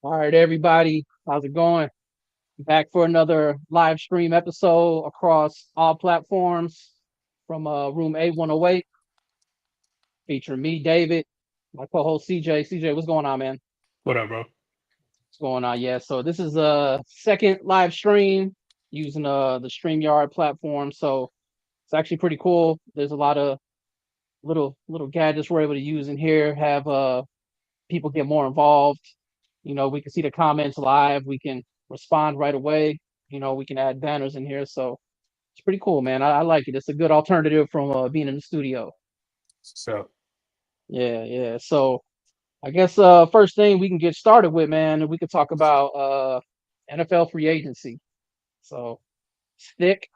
All right, everybody. How's it going? Back for another live stream episode across all platforms from room A108, featuring me, David, my co-host CJ. CJ, what's going on, man? What up, bro? What's going on? Yeah, so this is a second live stream using the StreamYard platform. So it's actually pretty cool. There's a lot of little gadgets we're able to use in here, have people get more involved. We can see the comments live. We can respond right away. We can add banners in here. So it's pretty cool, man. I like it. It's a good alternative from being in the studio. So, Yeah, yeah. So I guess first thing we can get started with, man, we could talk about NFL free agency. So it's thick.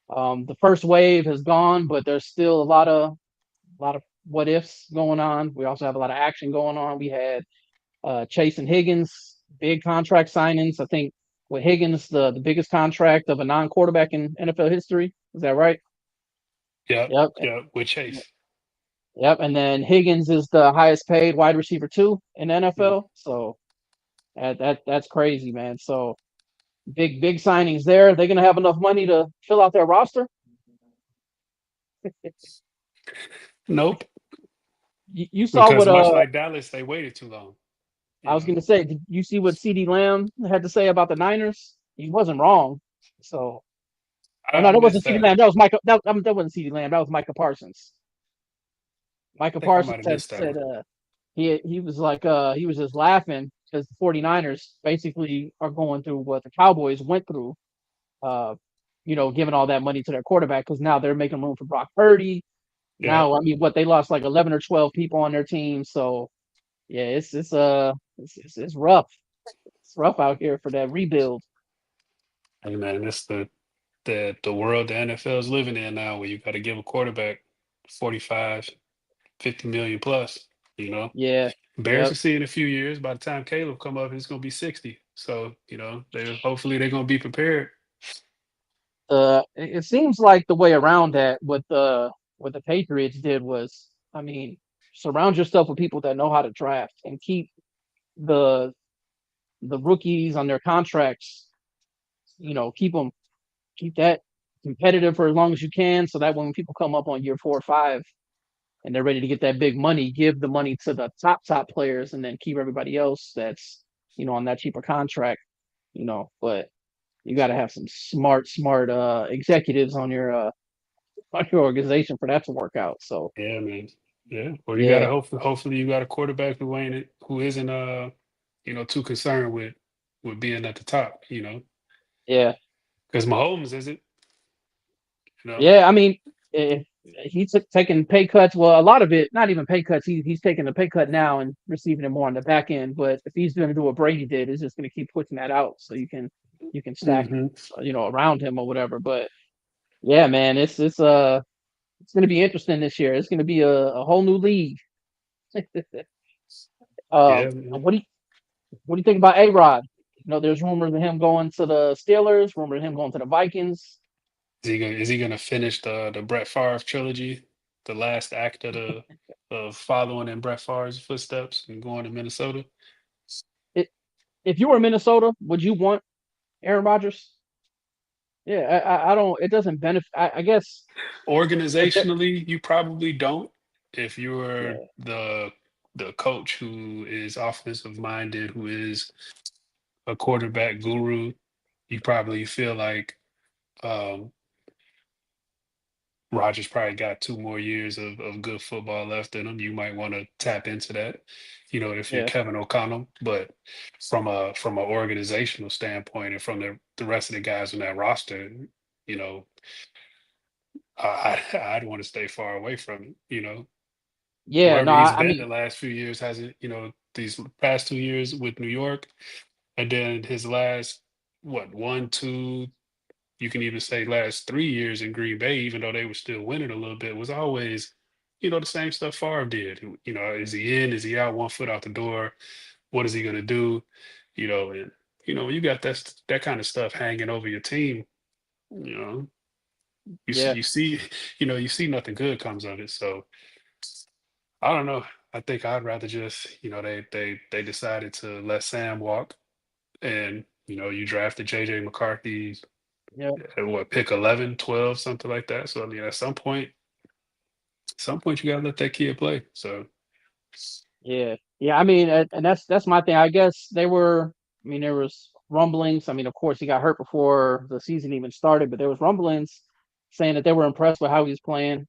The first wave has gone, but there's still a lot of what ifs going on. We also have a lot of action going on. We had Chase and Higgins, big contract signings. I think with Higgins, the biggest contract of a non-quarterback in NFL history. Is that right? yeah, Yep. yeah, with Chase. Yep. And then Higgins is the highest paid wide receiver too in the Mm. NFL. So that's crazy, man. So big signings there. They're gonna have enough money to fill out their roster. Nope, You saw because what much like Dallas, they waited too long. I You was know, gonna say. Did you see what CD Lamb had to say about the Niners? He wasn't wrong. So oh no, I that wasn't missed CD that. Lamb. That was Micah. That wasn't CD Lamb. That was Micah Parsons. I Micah think I Parsons might have had missed that said one. he was like he was just laughing because the 49ers basically are going through what the Cowboys went through, uh, giving all that money to their quarterback because now they're making room for Brock Purdy. Yeah, Now, I mean, what they lost like 11 or 12 people on their team, so yeah, it's rough. It's rough out here for that rebuild. hey man, it's the world the NFL is living in now, where you got to give a quarterback 45, 50 million plus. You know, Yeah, Bears yep. will see in a few years. By the time Caleb come up, it's gonna be 60. So they hopefully they're gonna be prepared. It seems like the way around that what the Patriots did was, I mean, surround yourself with people that know how to draft and keep the the rookies on their contracts. Keep that competitive for as long as you can, so that when people come up on year 4 or 5 and they're ready to get that big money, give the money to the top players, and then keep everybody else that's on that cheaper contract. But you got to have some smart executives on your organization for that to work out. So Yeah, man. Yeah. Well, you gotta yeah, hopefully you got a quarterback who isn't too concerned with being at the top, yeah, because Mahomes isn't, you know. yeah. I mean, he took taking pay cuts. Well, a lot of it, not even pay cuts. He's taking a pay cut now and receiving it more on the back end. But if he's going to do what Brady did, it's just going to keep pushing that out so you can stack Hmm. around him or whatever. But yeah, man, it's going to be interesting this year. It's going to be a whole new league. Yeah, man. What do you think about A Rod? There's rumors of him going to the Steelers, rumor of him going to the Vikings. Is he gonna finish the Brett Favre trilogy, the last act of following in Brett Favre's footsteps and going to Minnesota? It, if you were Minnesota, would you want Aaron Rodgers? Yeah, I don't. It doesn't benefit. I guess if that. Organizationally, you probably don't. If you're Yeah, the coach who is offensive minded, who is a quarterback guru, you probably feel like um, Rogers probably got 2 more years of good football left in him. You might want to tap into that, if you're yeah, Kevin O'Connell. But from an organizational standpoint and from the rest of the guys on that roster, you know, I'd want to stay far away from it. yeah. Wherever No, he's I been mean, the last few years hasn't, these past 2 years with New York, and then his last what 1, 2, you can even say last 3 years in Green Bay, even though they were still winning a little bit, was always, the same stuff Favre did. Is he in? Is he out? 1 foot out the door? What is he gonna do? And when you got that kind of stuff hanging over your team, you know, yeah, you see nothing good comes of it. So I don't know. I think I'd rather just, they decided to let Sam walk, and you drafted JJ McCarthy Yeah, at what, pick 11, 12, something like that. So I mean, at some point you gotta let that kid play. So yeah, yeah. I mean, and that's my thing. I guess they were. I mean, there was rumblings. I mean, of course, he got hurt before the season even started, but there was rumblings saying that they were impressed with how he was playing.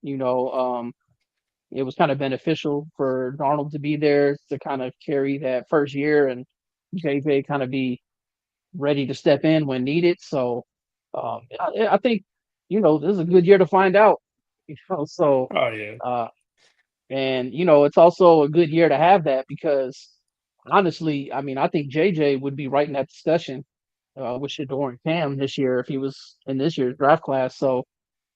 It was kind of beneficial for Darnold to be there to kind of carry that first year and JJ kind of be ready to step in when needed. So I think this is a good year to find out. So oh yeah. uh, and it's also a good year to have that because honestly, I mean, I think JJ would be right in that discussion with Shador and Cam this year if he was in this year's draft class. So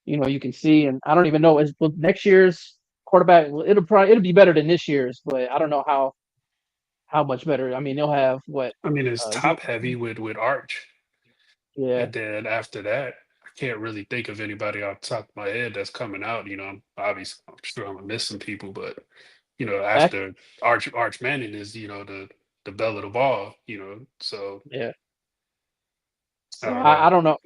you can see, and I don't even know is well, next year's quarterback. It'll be better than this year's, but I don't know how much better. I mean, they'll have what I mean, it's you top heavy with Arch, yeah, and then after that, I can't really think of anybody off the top of my head that's coming out. I'm sure I'm gonna miss some people, but back after Arch Manning is the bell of the ball. So yeah. I So don't I know, don't know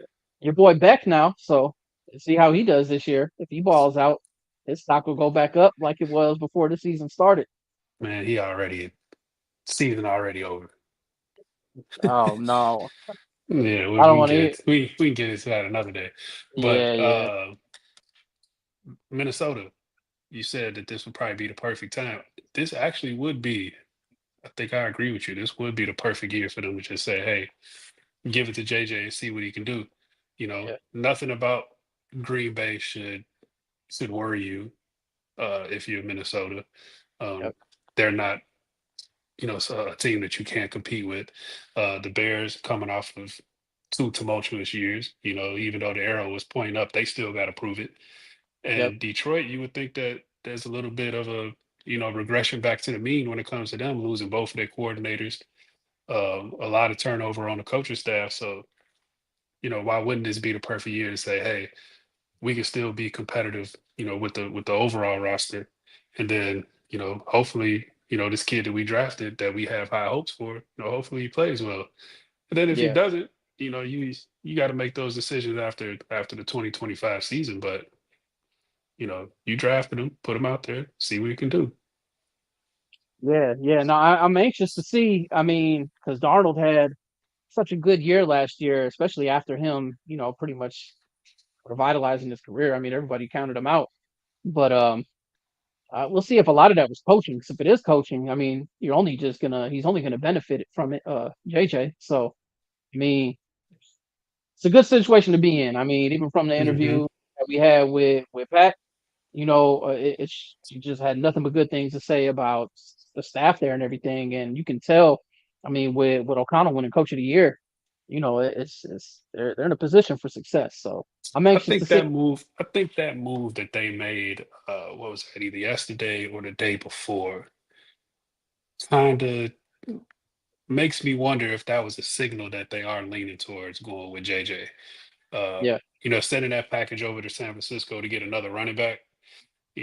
your boy Beck now. So see how he does this year. If he balls out, his stock will go back up like it was before the season started. man. He already season already over. Oh no, Yeah, we, I don't we can want get to. it. We can get into that another day. Yeah, But yeah, Minnesota, you said that this would probably be the perfect time. This actually would be. I think I agree with you. This would be the perfect year for them to just say, "Hey, give it to JJ and see what he can do." yeah, Nothing about Green Bay should worry you if you're Minnesota. Um, yep, they're not, a team that you can't compete with. The Bears coming off of two tumultuous years. Even though the arrow was pointing up, they still got to prove it. yep, And Detroit, you would think that there's a little bit of a regression back to the mean when it comes to them losing both of their coordinators. A lot of turnover on the coaching staff. So why wouldn't this be the perfect year to say, hey, we can still be competitive, with the overall roster, and then hopefully this kid that we drafted that we have high hopes for, hopefully he plays well. And then if he yeah, doesn't, you got to make those decisions after the 2025 season. But you drafted him, put him out there, see what he can do. yeah, yeah. No, I'm anxious to see. I mean, because Darnold had such a good year last year, especially after him, pretty much revitalizing his career. I mean, everybody counted him out, but we'll see if a lot of that was coaching. 'Cause if it is coaching, I mean, he's only gonna benefit from it, JJ. So I mean, it's a good situation to be in. I mean, even from the Hmm. interview that we had with Pat, he just had nothing but good things to say about the staff there and everything. And you can tell, I mean, with O'Connell winning Coach of the Year, it's they're in a position for success. So I'm I anxious to think see. that move that they made, what was that, either yesterday or the day before, kind of makes me wonder if that was a signal that they are leaning towards going with JJ. Yeah, Sending that package over to San Francisco to get another running back,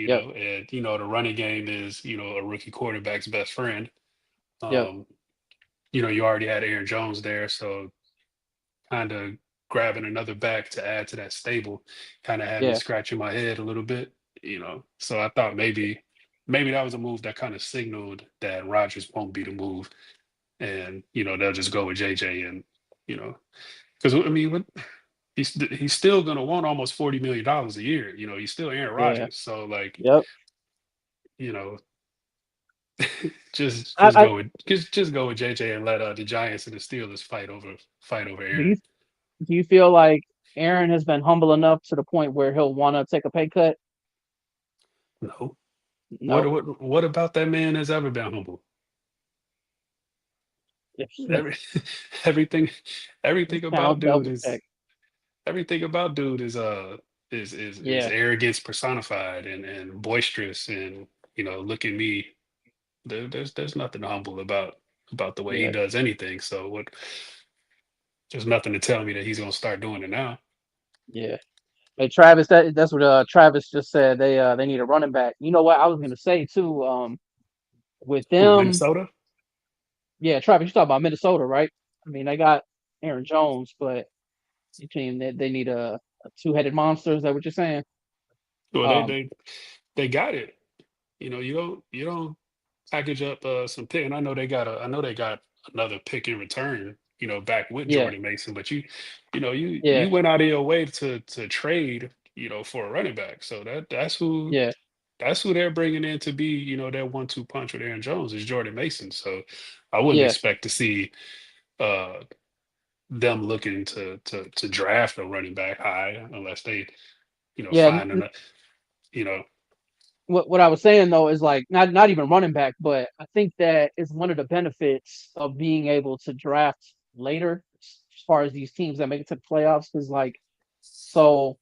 yep, and the running game is, a rookie quarterback's best friend. yep, Um, you already had Aaron Jones there, so kind of grabbing another back to add to that stable kind of had me yeah, scratching my head a little bit. So I thought maybe that was a move that kind of signaled that Rodgers won't be the move, and they'll just go with JJ. And you know because I mean, he's still going to want almost $40 million a year. He's still Aaron yeah, Rodgers, so like, yep. you know just I, just I go with just go with JJ and let the Giants and the Steelers fight over do Aaron. you do you feel like Aaron has been humble enough to the point where he'll want to take a pay cut? No. what No. what what about that man has ever been humble? Every everything everything about Count dude double is check. everything about dude is Yeah, arrogance personified and boisterous, and look at me. There's nothing humble about the way he yeah, does anything. So what? There's nothing to tell me that he's gonna start doing it now. yeah. Hey Travis, that's what Travis just said. They need a running back. You know what I was gonna say too. with Who, them, Minnesota? yeah, Travis, you talk about Minnesota, right? I mean, they got Aaron Jones, but you team they need a two-headed monster. Is that what you're saying? Well, Um, they got it. You don't package up some pick, and I know they got another pick in return. Back with yeah, Jordan Mason, but you yeah, you went out of your way to trade for a running back. So yeah, that's who they're bringing in to be their 1-2 punch with Aaron Jones is Jordan Mason. So I wouldn't yeah, expect to see uh them looking to draft a running back high unless they yeah. find an you know What I was saying though is like not even running back, but I think that is one of the benefits of being able to draft later as far as these teams that make it to the playoffs. Because so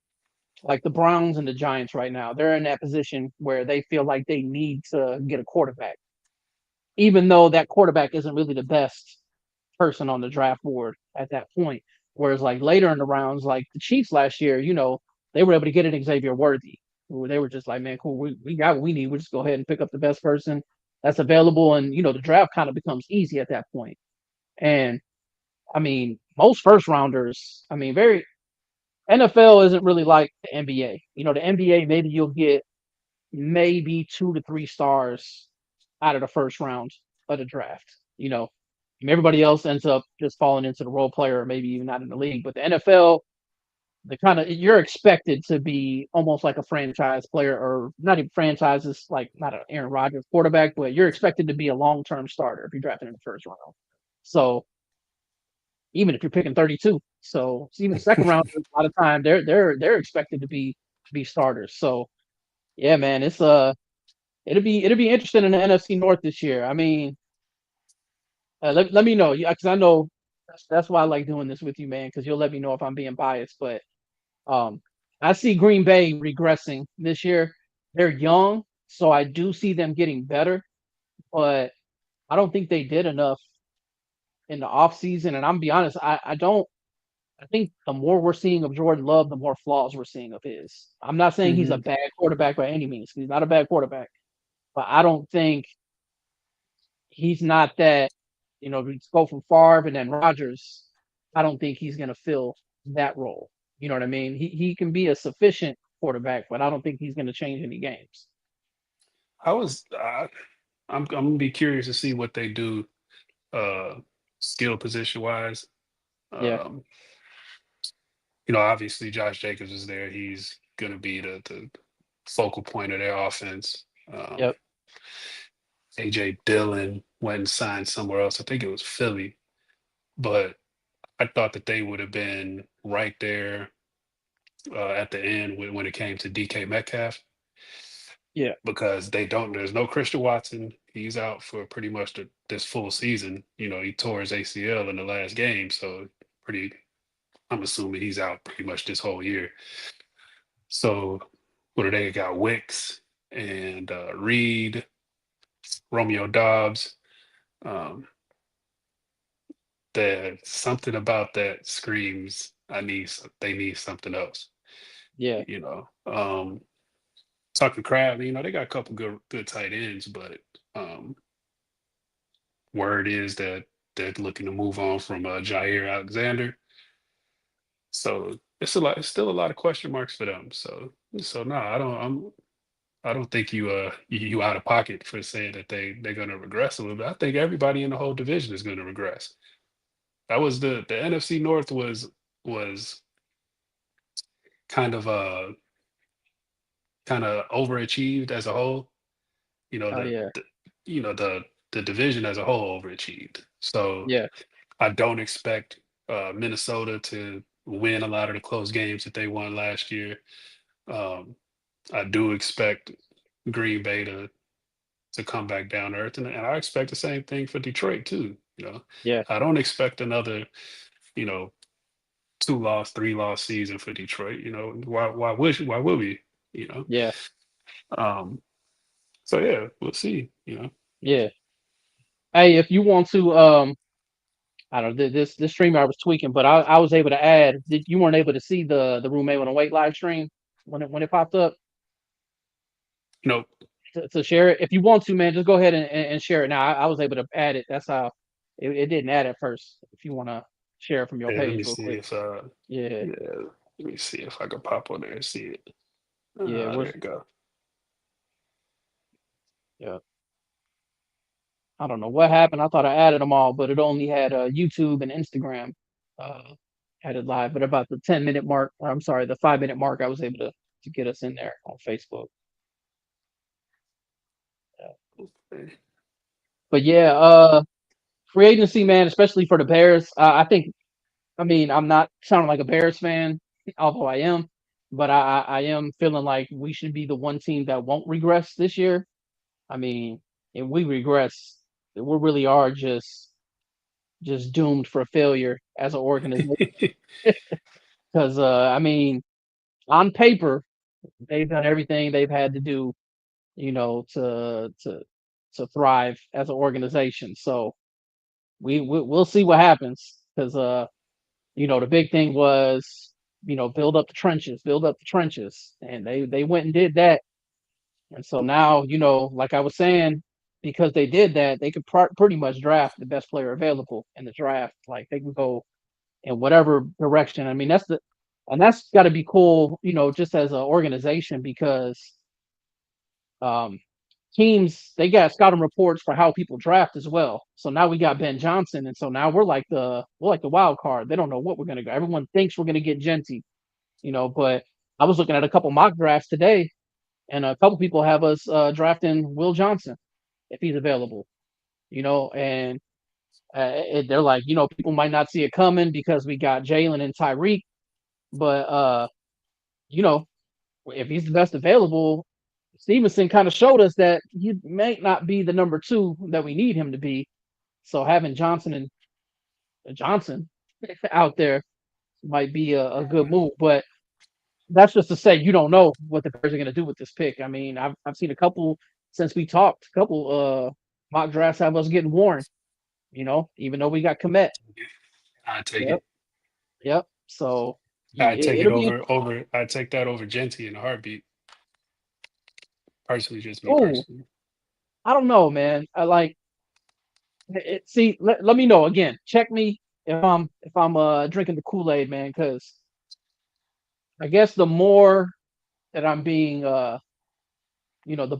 like the Browns and the Giants right now, they're in that position where they feel like they need to get a quarterback, even though that quarterback isn't really the best person on the draft board at that point. Whereas like later in the rounds, like the Chiefs last year, they were able to get an Xavier Worthy. Where they were just like, man, cool, we got what we need. We'll just go ahead and pick up the best person that's available. And the draft kind of becomes easy at that point. And I mean, most first rounders, I mean, very NFL isn't really like the NBA. The NBA, maybe you'll get maybe 2 to 3 stars out of the first round of the draft. And everybody else ends up just falling into the role player, or maybe even not in the league. But the NFL, the kind of you're expected to be almost like a franchise player, or not even franchises, like not an Aaron Rodgers quarterback, but you're expected to be a long term starter if you're drafted in the first round. So even if you're picking 32, so even second round, a lot of time they're expected to be starters. So yeah, man, it'll be interesting in the NFC North this year. I mean, let me know, because I know that's why I like doing this with you, man, because you'll let me know if I'm being biased. But um, I see Green Bay regressing this year. They're young, so I do see them getting better, but I don't think they did enough in the offseason. And I'm be honest, I don't. I think the more we're seeing of Jordan Love, the more flaws we're seeing of his. I'm not saying he's a hmm bad quarterback by any means. He's not a bad quarterback, but I don't think he's not that. We go from Favre and then Rodgers. I don't think he's going to fill that role. You know what I mean? He can be a sufficient quarterback, but I don't think he's going to change any games. I was I'm gonna be curious to see what they do uh skill position wise. Yeah. Um, obviously Josh Jacobs is there. He's gonna be the focal point of their offense. Yep. AJ Dillon went and signed somewhere else. I think it was Philly, but I thought that they would have been right there at the end when it came to DK Metcalf Yeah. because there's no Christian Watson. He's out for pretty much this full season. He tore his ACL in the last game, so pretty. I'm assuming he's out pretty much this whole year. So what do they got? Wicks and Reed, Romeo Dobbs. Um, that something about that screams they need something else. Yeah. You know, Tucker Crab. They got a couple good tight ends, but um, word is that they're looking to move on from Jair Alexander. So it's a lot. It's still a lot of question marks for them. So no, I don't think you out of pocket for saying that they're going to regress a little bit. I think everybody in the whole division is going to regress. That was the NFC North was kind of overachieved as a whole. You know Oh the, yeah. the you know the division as a whole overachieved. So Yeah. I don't expect Minnesota to win a lot of the close games that they won last year. Um, I do expect Green Bay to come back down to earth, and I expect the same thing for Detroit too. Yeah. I don't expect another you know 2-loss, 3-loss season for Detroit. Why would we? You know. Yeah. Um, so yeah, we'll see. Yeah. Hey, if you want to, I don't know, this stream I was tweaking, but I was able to add. You weren't able to see the roommate on a weight live stream when it popped up? Nope. to share it. If you want to, man, just go ahead and share it now. I was able to add it. That's how it didn't add at first. If you want to share it from your Yeah, let page me real see quick. if Yeah, yeah, let me see if I can pop on there and see it. yeah, There you go. yeah. I don't know what happened. I thought I added them all, but it only had YouTube and Instagram uh, had it live. But about the 10-minute mark, or I'm sorry, the 5-minute mark, I was able to get us in there on Facebook. Yeah. Okay. But yeah, free agency, man, especially for the Bears. I think, I mean, I'm not sounding like a Bears fan, although I am, but I am feeling like we should be the one team that won't regress this year. I mean, if we regress, we really are just doomed for failure as an organization. Because I mean, on paper, they've done everything they've had to do, to thrive as an organization. So we'll see what happens. Because the big thing was, build up the trenches, and they went and did that. And so now, like I was saying, because they did that, they could pretty much draft the best player available in the draft. Like they can go in whatever direction. I mean, that's got to be cool, just as an organization because um, teams they got scouting reports for how people draft as well. So now we got Ben Johnson, and so now we're like the wild card. They don't know what we're gonna go. Everyone thinks we're gonna get Genty, but I was looking at a couple mock drafts today, and a couple people have us drafting Will Johnson if he's available. And they're like, people might not see it coming because we got Jalen and Tyreek, but you know, if he's the best available, Stevenson kind of showed us that he may not be the number two that we need him to be. So having Johnson out there might be a good move. But that's just to say you don't know what the Bears are going to do with this pick. I mean, I've seen a couple since we talked, a couple mock drafts have us getting Warren. Even though we got Komet. I take Yep, it. yep. So I take it it'll be. over. I take that over Genty in a heartbeat. Personally, just me Oh, personally. I don't know, man. I like see. Let me know again. Check me if I'm drinking the Kool Aid, man. Because I guess the more that I'm being the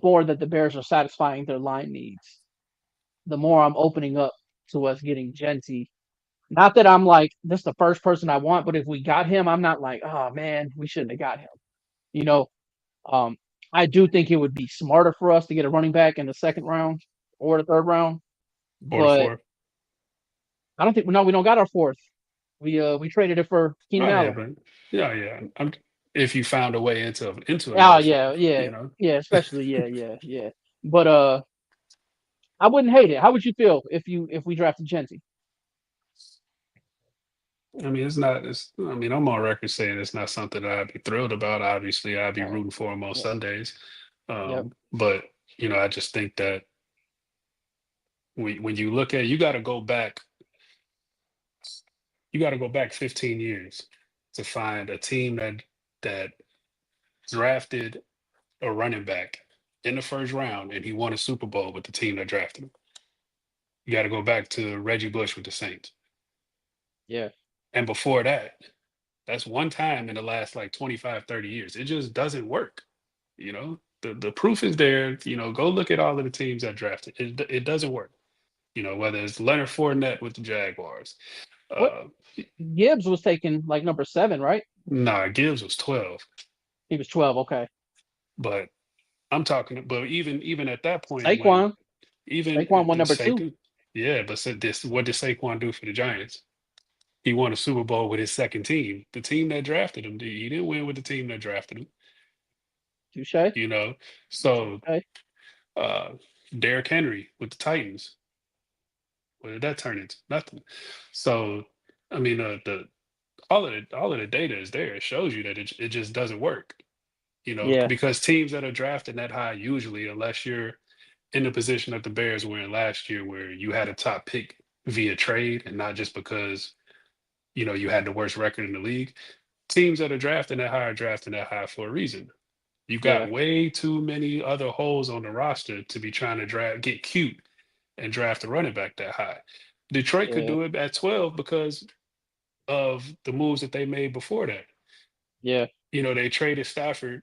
more that the Bears are satisfying their line needs, the more I'm opening up to us getting Genty. Not that I'm like this is the first person I want, but if we got him, I'm not like, oh man, we shouldn't have got him. You know, um, I do think it would be smarter for us to get a running back in the second round or the third round, Or the but fourth. I don't think no, we don't got our fourth. We traded it for Keenan Oh yeah, Allen. but yeah. If you found a way into Oh another yeah, fourth, yeah, yeah, especially yeah. But I wouldn't hate it. How would you feel if we drafted Genty? I mean, it's not. It's. I mean, I'm on record saying it's not something that I'd be thrilled about. Obviously, I'd be Right. rooting for him on Yep. Sundays. Yep. But I just think that when you look at, you got to go back 15 years to find a team that drafted a running back in the first round and he won a Super Bowl with the team that drafted him. You got to go back to Reggie Bush with the Saints. Yeah. And before that, that's one time in the last like 25, 30 years. It just doesn't work. The proof is there. Go look at all of the teams that drafted. It doesn't work. Whether it's Leonard Fournette with the Jaguars. What Uh, Gibbs was taken like number 7, right? nah, Gibbs was 12. He was 12. Okay. But I'm talking, but even at that point, when Saquon. even Saquon won in number 2. Saquon, yeah, but said this, what did Saquon do for the Giants? He won a Super Bowl with his second team. The team that drafted him, he didn't win with the team that drafted him. Touche. You know, so Okay. uh, Derrick Henry with the Titans, what did that turn into? Nothing. So, I mean, the all of the data is there. It shows you that it just doesn't work. Yeah. Because teams that are drafted that high usually, unless you're in the position that the Bears were in last year, where you had a top pick via trade and not just because you had the worst record in the league. Teams that are drafting that high are drafting that high for a reason. You Yeah, got way too many other holes on the roster to be trying to get cute and draft a running back that high. Detroit could yeah, do it at 12 because of the moves that they made before that. yeah, They traded Stafford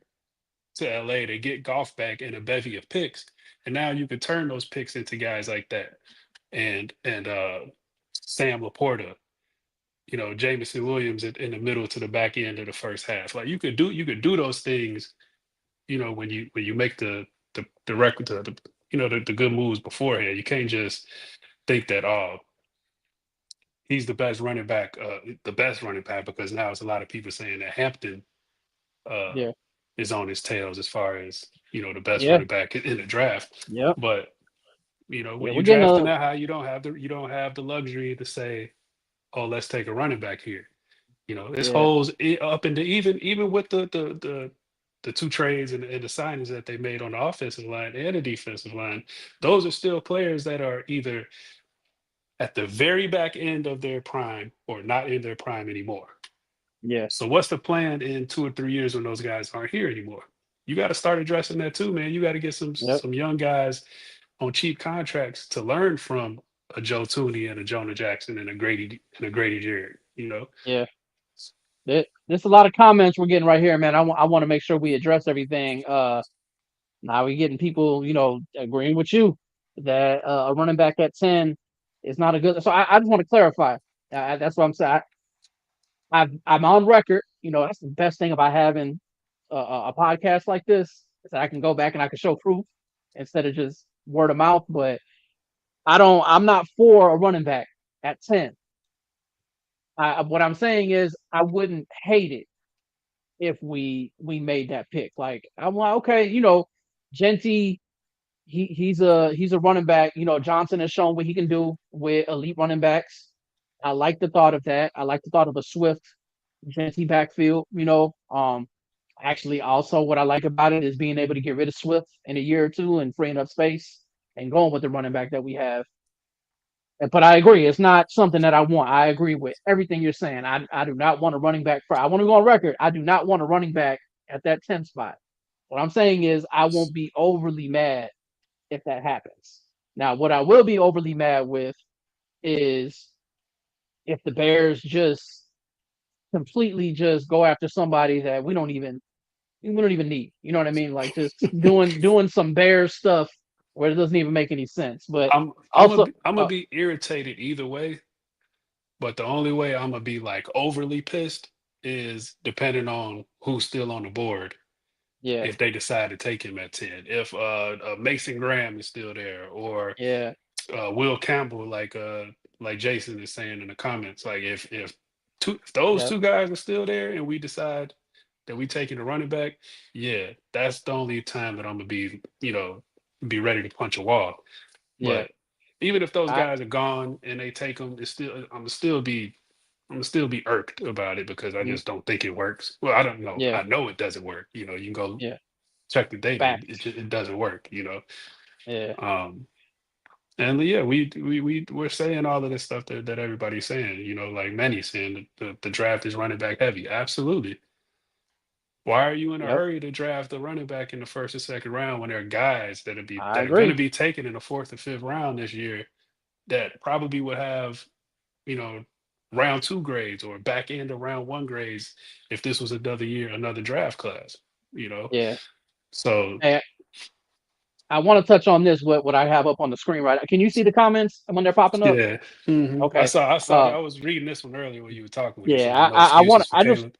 to LA to get Goff back in a bevy of picks. And now you can turn those picks into guys like that. And Sam Laporta, Jameson Williams in the middle to the back end of the first half. Like you could do those things, when you make the record the good moves beforehand. You can't just think that he's the best running back because now it's a lot of people saying that Hampton uh yeah, is on his tails as far as the best yeah, running back in the draft. yeah, But yeah. when We're you getting drafting a that high, you don't have the luxury to say, "Oh, let's take a running back here." It's yeah, holes up into even with the two trades and the signings that they made on the offensive line and the defensive line. Those are still players that are either at the very back end of their prime or not in their prime anymore. yeah, So what's the plan in 2 or 3 years when those guys aren't here anymore? You got to start addressing that too, man. You got to get some yep, some young guys on cheap contracts to learn from a Joe Tooney and a Jonah Jackson and a Grady Jarrett. yeah. There's a lot of comments we're getting right here, man. I want to make sure we address everything. Now we're getting people, agreeing with you that a running back at 10 is not a good. So I just want to clarify. That's what I'm saying. I'm on record. That's the best thing about having a podcast like this is that I can go back and I can show proof instead of just word of mouth. But I'm not for a running back at 10. What I'm saying is I wouldn't hate it if we made that pick. Like I'm like, okay, Genty, he's a running back. Johnson has shown what he can do with elite running backs. I like the thought of that. I like the thought of a Swift Genty backfield. Actually, also what I like about it is being able to get rid of Swift in a year or two and freeing up space and going with the running back that we have. But I agree, it's not something that I want. I agree with everything you're saying. I do not want a running back I want to go on record. I do not want a running back at that 10 spot. What I'm saying is I won't be overly mad if that happens. Now, what I will be overly mad with is if the Bears just completely just go after somebody that we don't even need. You know what I mean? Like just doing some Bears stuff where it doesn't even make any sense. But I'm gonna also, be, I'm gonna be irritated either way, but the only way I'm gonna be like overly pissed is depending on who's still on the board. yeah, If they decide to take him at 10, if Mason Graham is still there, or yeah, Will Campbell, like Jason is saying in the comments, like if those yeah, two guys are still there and we decide that we taking a running back, yeah, that's the only time that I'm gonna be ready to punch a wall. yeah. But even if those I guys are gone and they take them, I'm gonna still be irked about it because I mm, just don't think it works. Well, I don't know. yeah, I know it doesn't work. You can go yeah. check the data. It Facts. just, it doesn't work. Yeah, Um, and yeah, we're saying all of this stuff that everybody's saying. Like many saying that the draft is running back heavy. Absolutely. Why are you in a yep. hurry to draft a running back in the first or second round when there are guys I that are going to agree. be taken in the fourth or fifth round this year that probably would have you know round two grades or back end of round one grades if this was another year, another draft class. You know, Yeah. so Hey, I want to touch on this. What I have up on the screen right. Can you see the comments when they're popping up? yeah. I Okay. saw I saw Uh, I was reading this one earlier when you were talking when you yeah. said no excuses for Caleb.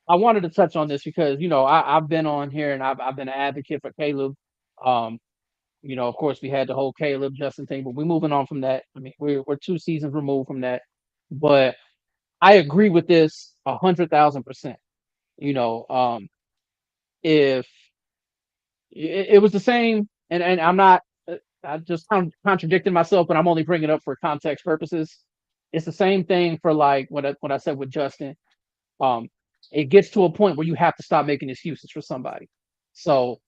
I wanted to touch on this because I've been on here and I've been an advocate for Caleb. Um, of course we had the whole Caleb Justin thing, but we're moving on from that. I mean, we're 2 seasons removed from that. But I agree with this 100,000%. You know, if it was the same, and I'm not, I just contradicting myself, but I'm only bringing it up for context purposes. It's the same thing for like what I said with Justin. Um, it gets to a point where you have to stop making excuses for somebody. So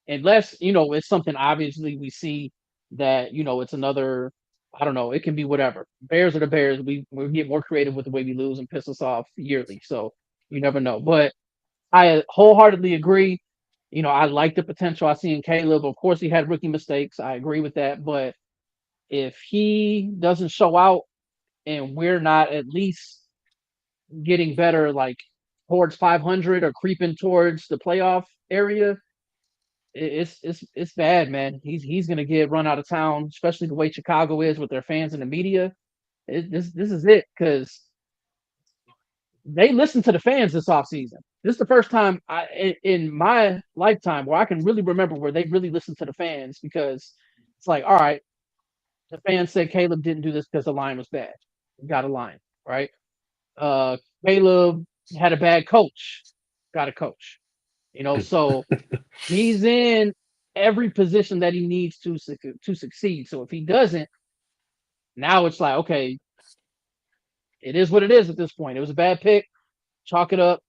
unless it's something obviously we see that it's another, I don't know, it can be whatever. Bears are the Bears. We get more creative with the way we lose and piss us off yearly. So you never know. But I wholeheartedly agree. I like the potential I see in Caleb. Of course, he had rookie mistakes. I agree with that. But if he doesn't show out and we're not at least getting better, like towards 500 or creeping towards the playoff area, it's bad, man. He's gonna get run out of town, especially the way Chicago is with their fans and the media. This is it because they listen to the fans this offseason. This is the first time in my lifetime where I can really remember where they really listened to the fans because it's like, all right, the fans said Caleb didn't do this because the line was bad. Got a line, right? Uh, Caleb had a bad coach. Got a coach. So he's in every position that he needs to succeed. So if he doesn't, now it's like, okay, it is what it is at this point. It was a bad pick. Chalk it up.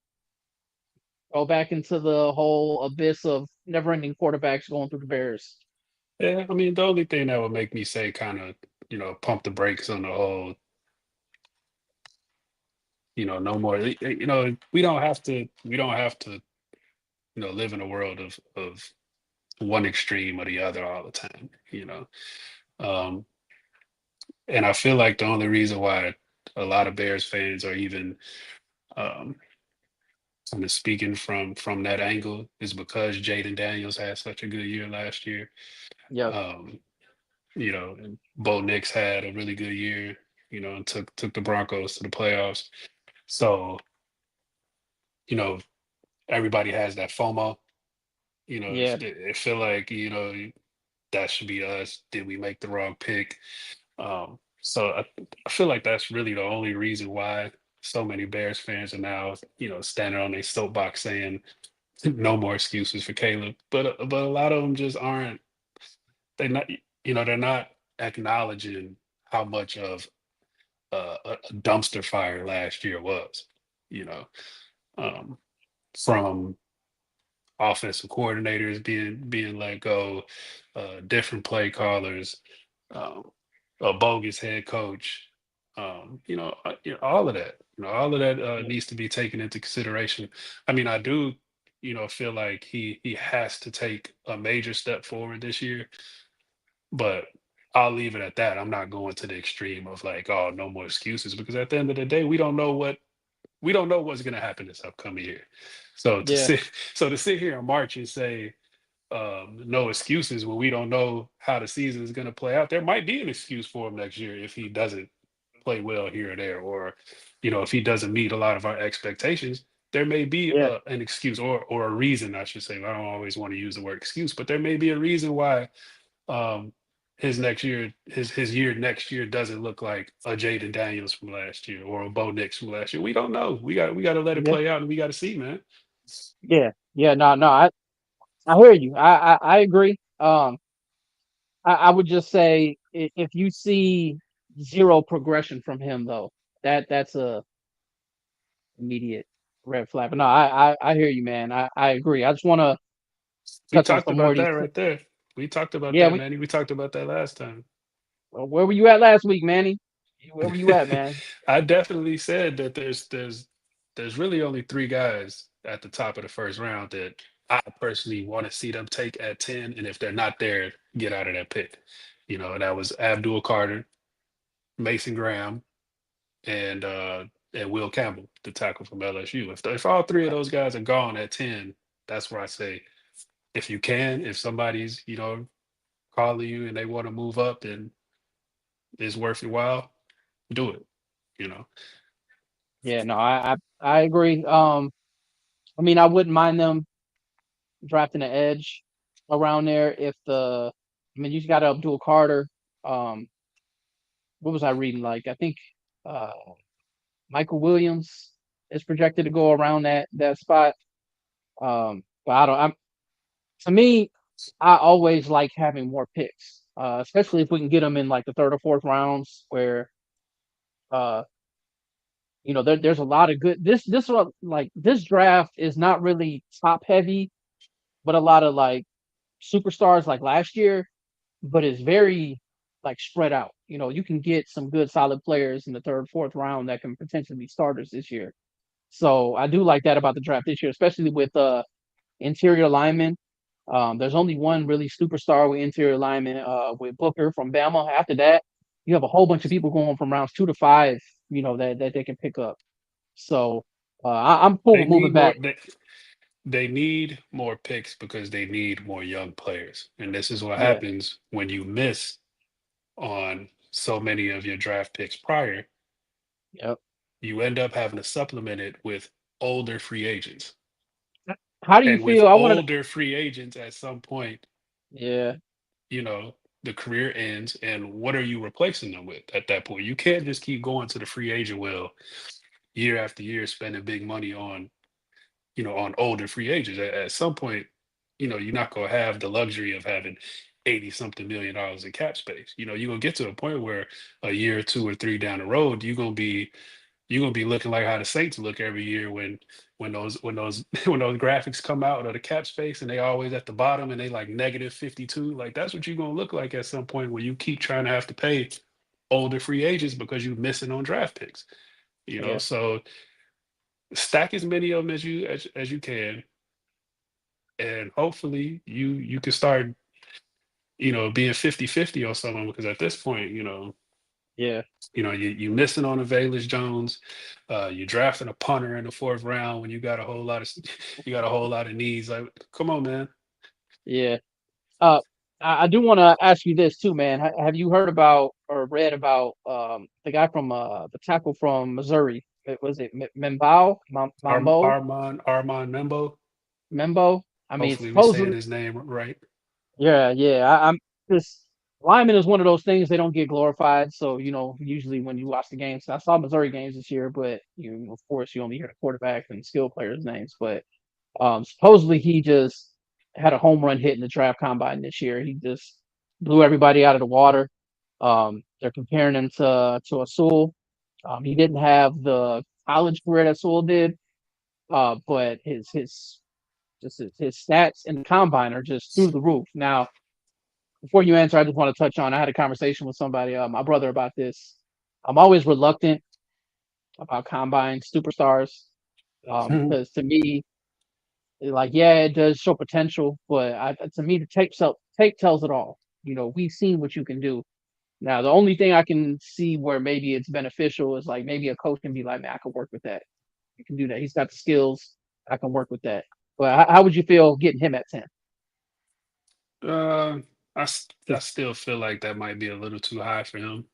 Go back into the whole abyss of never-ending quarterbacks going through the Bears. Yeah, I mean, the only thing that would make me say kind of, pump the brakes on the whole, no more. We don't have to, live in a world of one extreme or the other all the time, Um, and I feel like the only reason why a lot of Bears fans are even um kind of speaking from that angle is because Jaden Daniels had such a good year last year. Yep. Um, and Bo Nix had a really good year, and took the Broncos to the playoffs. So, you know, everybody has that FOMO. If Yeah. they feel like, that should be us. Did we make the wrong pick? So I feel like that's really the only reason why so many Bears fans are now, standing on their soapbox saying no more excuses for Caleb. But a lot of them just aren't. They're not acknowledging how much of a dumpster fire last year was. You know, um, from offensive coordinators being let go, different play callers, um, a bogus head coach. All of that. All of that Yeah. needs to be taken into consideration. I mean, I do, feel like he has to take a major step forward this year, but I'll leave it at that. I'm not going to the extreme of like, oh, no more excuses, because at the end of the day, we don't know what's going to happen this upcoming year. So to Yeah. sit so to sit here in March and say no excuses when we don't know how the season is going to play out, there might be an excuse for him next year if he doesn't play well here or there, or if he doesn't meet a lot of our expectations. There may be Yeah. an excuse or a reason, I should say. I don't always want to use the word excuse, but there may be a reason why um, his year next year doesn't look like a Jaden Daniels from last year or a Bo Nix from last year. We don't know. We got to let it Yeah. play out, and we got to see, man. Yeah. Yeah. No, no, I hear you. I agree. I would just say if you see zero progression from him though, that's a immediate red flag. But no, I hear you, man. I agree. I just want to We touch on talked some more of about that these. right there. We talked about Yeah, that, we. Manny. We talked about that last time. Where were you at last week, Manny? Where were you at, man? I definitely said that there's really only three guys at the top of the first round that I personally want to see them take at 10. And if they're not there, get out of that pick. That was Abdul Carter, Mason Graham, and Will Campbell, the tackle from LSU. If all three of those guys are gone at 10, that's where I say if you can, if somebody's, calling you and they want to move up, then it's worth your while, do it, you know. Yeah, no, I agree. I mean, I wouldn't mind them drafting an edge around there if the. I mean, you got Abdul Carter. Um, what was I reading? Like, I think uh Michael Williams is projected to go around that spot. But I don't. I'm To me, I always like having more picks, especially if we can get them in like the third or fourth rounds, where uh there's a lot of good. This draft is not really top heavy, but a lot of like superstars like last year, but it's very like spread out. You can get some good solid players in the third, fourth round that can potentially be starters this year. So I do like that about the draft this year, especially with interior linemen. There's only one really superstar with interior linemen, with Booker from Bama. After that, you have a whole bunch of people going from rounds 2 to 5, that they can pick up. So I'm cool They with moving need more. back. They need more picks because they need more young players, and this is what Yeah, happens when you miss on so many of your draft picks prior. yep. You end up having to supplement it with older free agents, How do you and with feel? I wanted. older free agents, at some point, Yeah, you know, the career ends, and what are you replacing them with at that point? You can't just keep going to the free agent well year after year, spending big money on on older free agents. At some point, you're not going to have the luxury of having 80 something $1 million in cap space. You're going to get to a point where a year or two or three down the road, you're gonna be looking like how the Saints look every year when those when those graphics come out of the cap space and they always at the bottom and they like negative 52. Like that's what you're gonna look like at some point where you keep trying to have to pay older free agents because you're missing on draft picks. yeah, So stack as many of them as you can, and hopefully you can start being 50-50 on someone, because at this point yeah, you missing on a Valus Jones, you drafting a punter in the fourth round when you got a whole lot of you got a whole lot of needs. Like, come on, man. yeah. Uh, I do want to ask you this too, man. Have you heard about or read about the guy from the tackle from Missouri? Was it Membao? Mambo? Armand Membo. Membo? I mean, Hopefully, we saying supposedly, his name right. yeah, yeah. I'm this lineman is one of those things they don't get glorified. So usually when you watch the games, I saw Missouri games this year, but of course, you only hear the quarterback and skill players' names. But supposedly he just had a home run hit in the draft combine this year. He just blew everybody out of the water. They're comparing him to Asul. He didn't have the college career that Sewell did, but his stats in the combine are just through the roof. Now, before you answer, I just want to touch on. I had a conversation with somebody, my brother, about this. I'm always reluctant about combine superstars, because to me, like, yeah, it does show potential, but to me, the tape tells it all. We've seen what you can do. Now, the only thing I can see where maybe it's beneficial is like maybe a coach can be like, man, I can work with that. You can do that. He's got the skills. I can work with that. But how would you feel getting him at 10? uh, I 'Cause, still feel like that might be a little too high for him.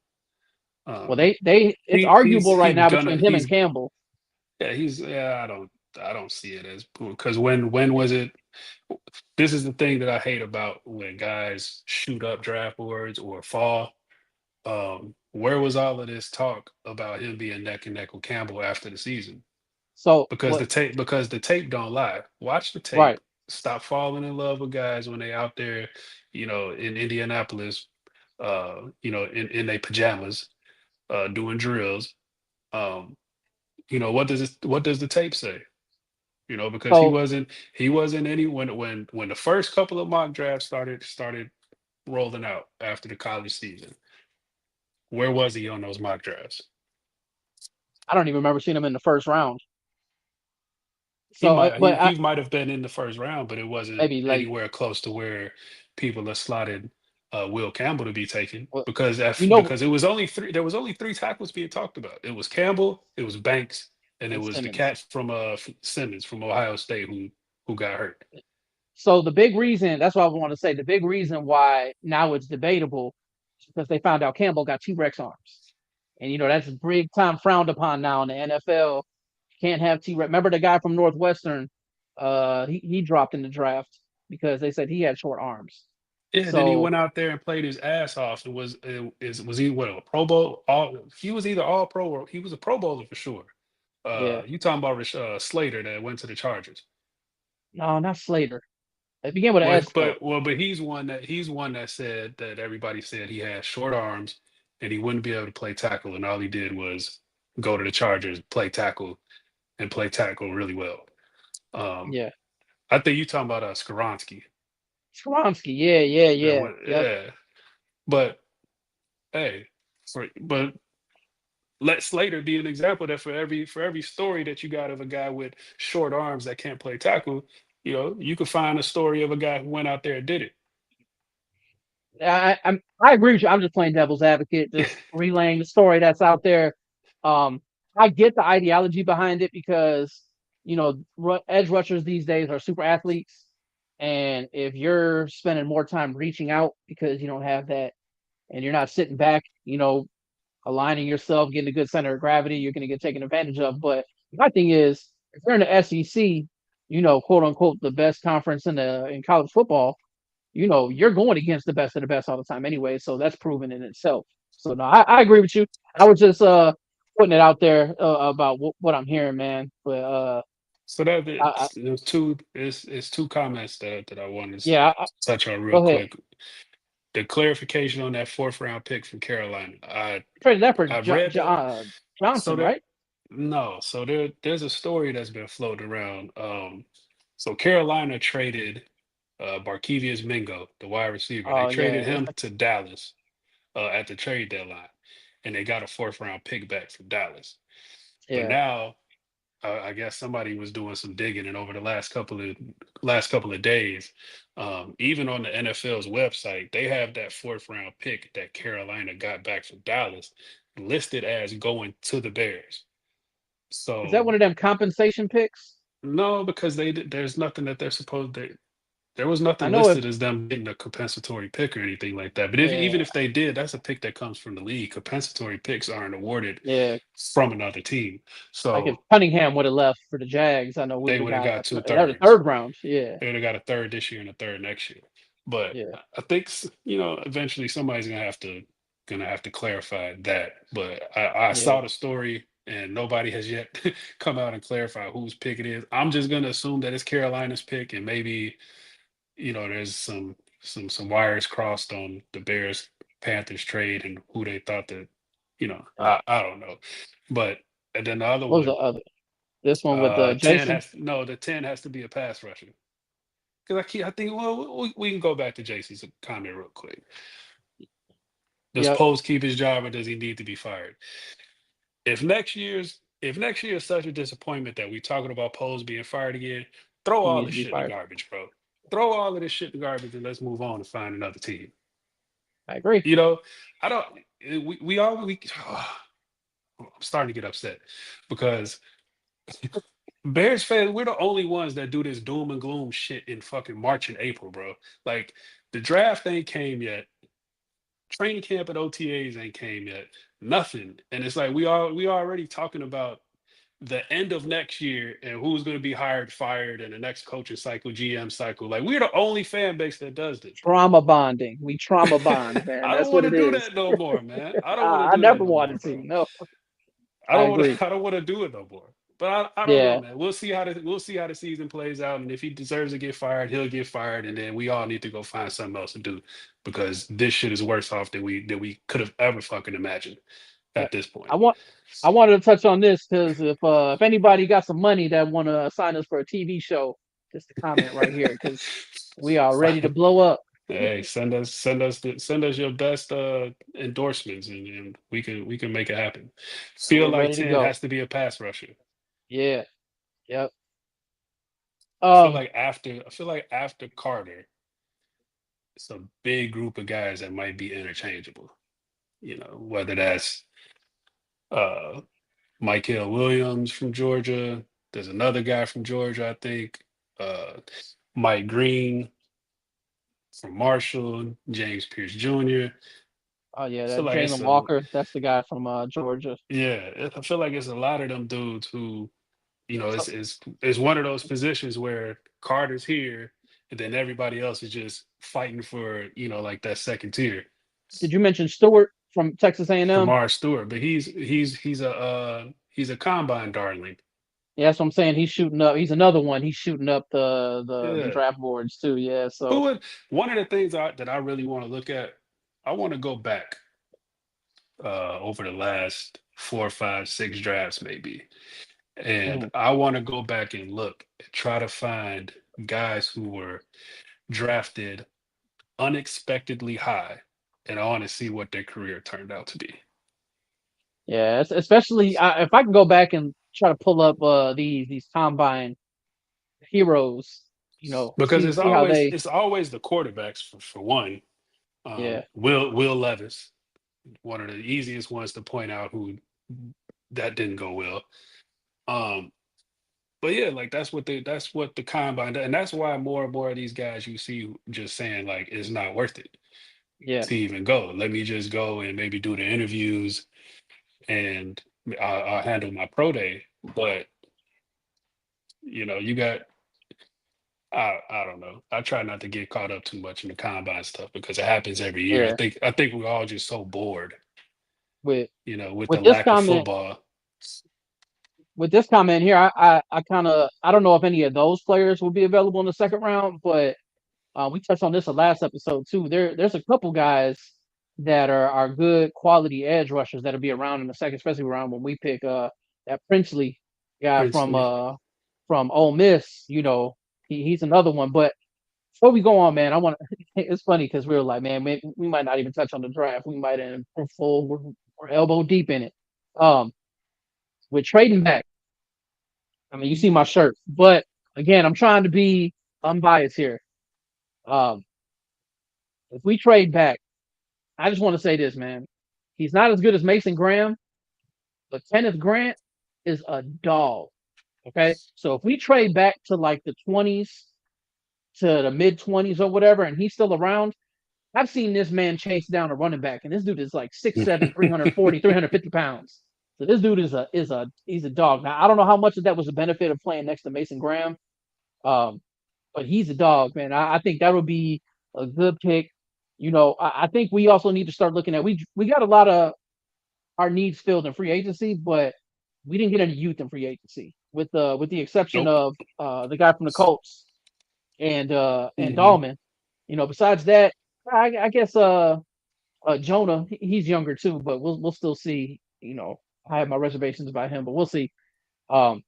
well, Um, it's he's arguable right he's now gonna between him and he's Campbell. yeah he's yeah I don't see it as poor, because when was it? This is the thing that I hate about when guys shoot up draft boards or fall. Where was all of this talk about him being neck and neck with Campbell after the season? So Because what? the tape don't lie. Watch the Right. tape. Stop falling in love with guys when they out there, in Indianapolis, in their pajamas, doing drills. Um, what does the tape say? Because he So wasn't he wasn't any when the first couple of mock drafts started rolling out after the college season. Where was he on those mock drafts? I don't even remember seeing him in the first round. He So, might he but he might have been in the first round, but it wasn't maybe late. anywhere close to where people have slotted Will Campbell to be taken, Well, because you know, it was only three. There was only three tackles being talked about. It was Campbell, it was Banks, and it and was the Simmons. cat from Simmons from Ohio State who got hurt. So the big reason, that's what I want to say. The big reason why now it's debatable is because they found out Campbell got T-Rex arms, and that's big time frowned upon now in the NFL. Can't have T-Rex. Remember the guy from Northwestern? He dropped in the draft because they said he had short arms. Yeah, then he So went out there and played his ass off and was he what, a Pro Bowl? He was either All Pro or he was a Pro Bowler for sure. yeah, You talking about Slater that went to the Chargers? no, not Slater. It began with an Well, S though. but he's one that said that everybody said he had short arms and he wouldn't be able to play tackle, and all he did was go to the Chargers, play tackle really well. Um, Yeah, I think you talking about Skoronski. Skronsky. Yeah, yeah, yeah. Yep. Yeah, but hey, but let Slater be an example that for every story that you got of a guy with short arms that can't play tackle, you could find a story of a guy who went out there and did I agree with you. I'm just playing devil's advocate, it. just relaying the story that's out there. Um, I get the ideology behind it because edge rushers these days are super athletes, and if you're spending more time reaching out because you don't have that, and you're not sitting back, aligning yourself, getting a good center of gravity, you're going to get taken advantage of. But my thing is, if you're in the SEC, quote unquote, the best conference in college football, you're going against the best of the best all the time anyway. So that's proven in itself. So no, I agree with you. I was just putting it out there about what I'm hearing, man. But So that I there's two it's two comments that I wanted to yeah, touch on real go ahead. quick. The clarification on that fourth round pick from Carolina. Traded that for I read that. So Johnson, there right? no, so there's a story that's been floating around. So Carolina traded Barkevius Mingo, the wide receiver. They Oh traded yeah, him to Dallas at the trade deadline, and they got a fourth round pick back from Dallas. But yeah. now I guess somebody was doing some digging, and over the last couple of days, even on the NFL's website, they have that fourth round pick that Carolina got back from Dallas listed as going to the Bears. Is that So one of them compensation picks? no, because there's nothing that they're supposed to. There was I nothing know if listed as them getting a compensatory pick or anything like that. But yeah, even if they did, that's a pick that comes from the league. Compensatory picks aren't awarded yeah. from another team. Like if So Cunningham would have left for the Jags, I know we they would have would have got got two that was thirds. third round. Yeah, They would have got a third this year and a third next year. But yeah, I think eventually somebody's gonna have to clarify that. But I yeah. saw the story and nobody has yet come out and clarify whose pick it is. I'm just gonna assume that it's Carolina's pick, and maybe there's some wires crossed on the Bears Panthers trade and who they thought that Uh, I don't know. But and then the other what was the one, other? This one with 10 Jason. has no the 10 has to be a pass rusher. Because I think, well, we can go back to JC's comment real quick. Does Yep, Post keep his job or does he need to be fired? If next year is such a disappointment that we're talking about Post being fired again, throw he all needs this to be shit in the fired. garbage, bro. Throw all of this shit in the garbage and let's move on and find another team. I agree. You know, I don't. We all we. I'm starting to get upset because Bears fans, we're the only ones that do this doom and gloom shit in fucking March and April, bro. Like the draft ain't came yet. Training camp and OTAs ain't came yet. Nothing. And it's like we already talking about the end of next year and who's going to be hired, fired, and the next coaching cycle, GM cycle. Like we're the only fan base that does this. Trauma bonding. We trauma bond, man. I don't That's want what to it do is. that no more, man. I don't want to I do never that no more, wanted to. bro. No, I I don't want agree. to. I don't want to do it no more. But I don't know, Yeah, man. We'll see how the season plays out, and if he deserves to get fired, he'll get fired, and then we all need to go find something else to do because this shit is worse off than we could have ever fucking imagined yeah. at this I point. want. I wanted to touch on this because if anybody got some money that want to sign us for a TV show, just a comment right here because we are ready to blow up. Hey, send us your best endorsements, and we can make it happen. Feel We're like ready to 10 go. has to be a pass rusher. Yeah. Yep. I feel Um. like after Carter, it's a big group of guys that might be interchangeable. Whether that's uh Michael Williams from Georgia. There's another guy from Georgia, I think. Uh Mike Green from Marshall, James Pierce Jr. Oh yeah, I feel that like it's Jalen a Walker. That's the guy from Georgia. I feel like it's a lot of them dudes who, So, it's one of those positions where Carter's here and then everybody else is just fighting for, like that second tier. did you mention Stewart from Texas A&M? Kamar Stewart, but he's a combine darling. Yeah, that's what I'm saying. He's shooting up. He's another one. He's shooting up the Yeah. draft boards too. Yeah. Who So would one of the things that I really want to look at, I want to go back over the last 4, 5, 6 drafts maybe. And mhm. I want to go back and look and try to find guys who were drafted unexpectedly high. And I want to see what their career turned out to be. Yeah, especially if I can go back and try to pull up these combine heroes, Because see how they. it's always the quarterbacks for one. Yeah, Will Levis, one of the easiest ones to point out who that didn't go well. Um, but yeah, like that's what the combine, and that's why more and more of these guys you see just saying like it's not worth it yeah, to even go. Let me just go and maybe do the interviews and I'll handle my pro day. But you got I don't know. I try not to get caught up too much in the combine stuff because it happens every year. yeah. I think we're all just so bored, With with the with this lack of comment, football. here, I kind of I don't know if any of those players will be available in the second round, but we touched on this the last episode too. There's a couple guys that are good quality edge rushers that'll be around in the second, especially around when we pick that Princely guy Princely. from Ole Miss. He's another one. But before we go on, man, I want to. It's funny because we were like, man, we might not even touch on the draft. We might end full we're elbow deep in it. Um, with trading back. I mean, you see my shirt, but again, I'm trying to be unbiased here. Um, if we trade back, I just want to say this, man. He's not as good as Mason Graham, but Kenneth Grant is a dog. Okay. So if we trade back to like the 20s to the mid 20s or whatever, and he's still around, I've seen this man chase down a running back, and this dude is like 6'7", 340, 350 pounds. So this dude he's a dog. Now I don't know how much of that was a benefit of playing next to Mason Graham. Um, but he's a dog, man. I think that would be a good pick. I think we also need to start looking at we got a lot of our needs filled in free agency, but we didn't get any youth in free agency, with the exception Nope. of the guy from the Colts and Hmm. Dahlman. Besides that, I guess Jonah, he's younger too, but we'll still see. I have my reservations about him, but we'll see. Um,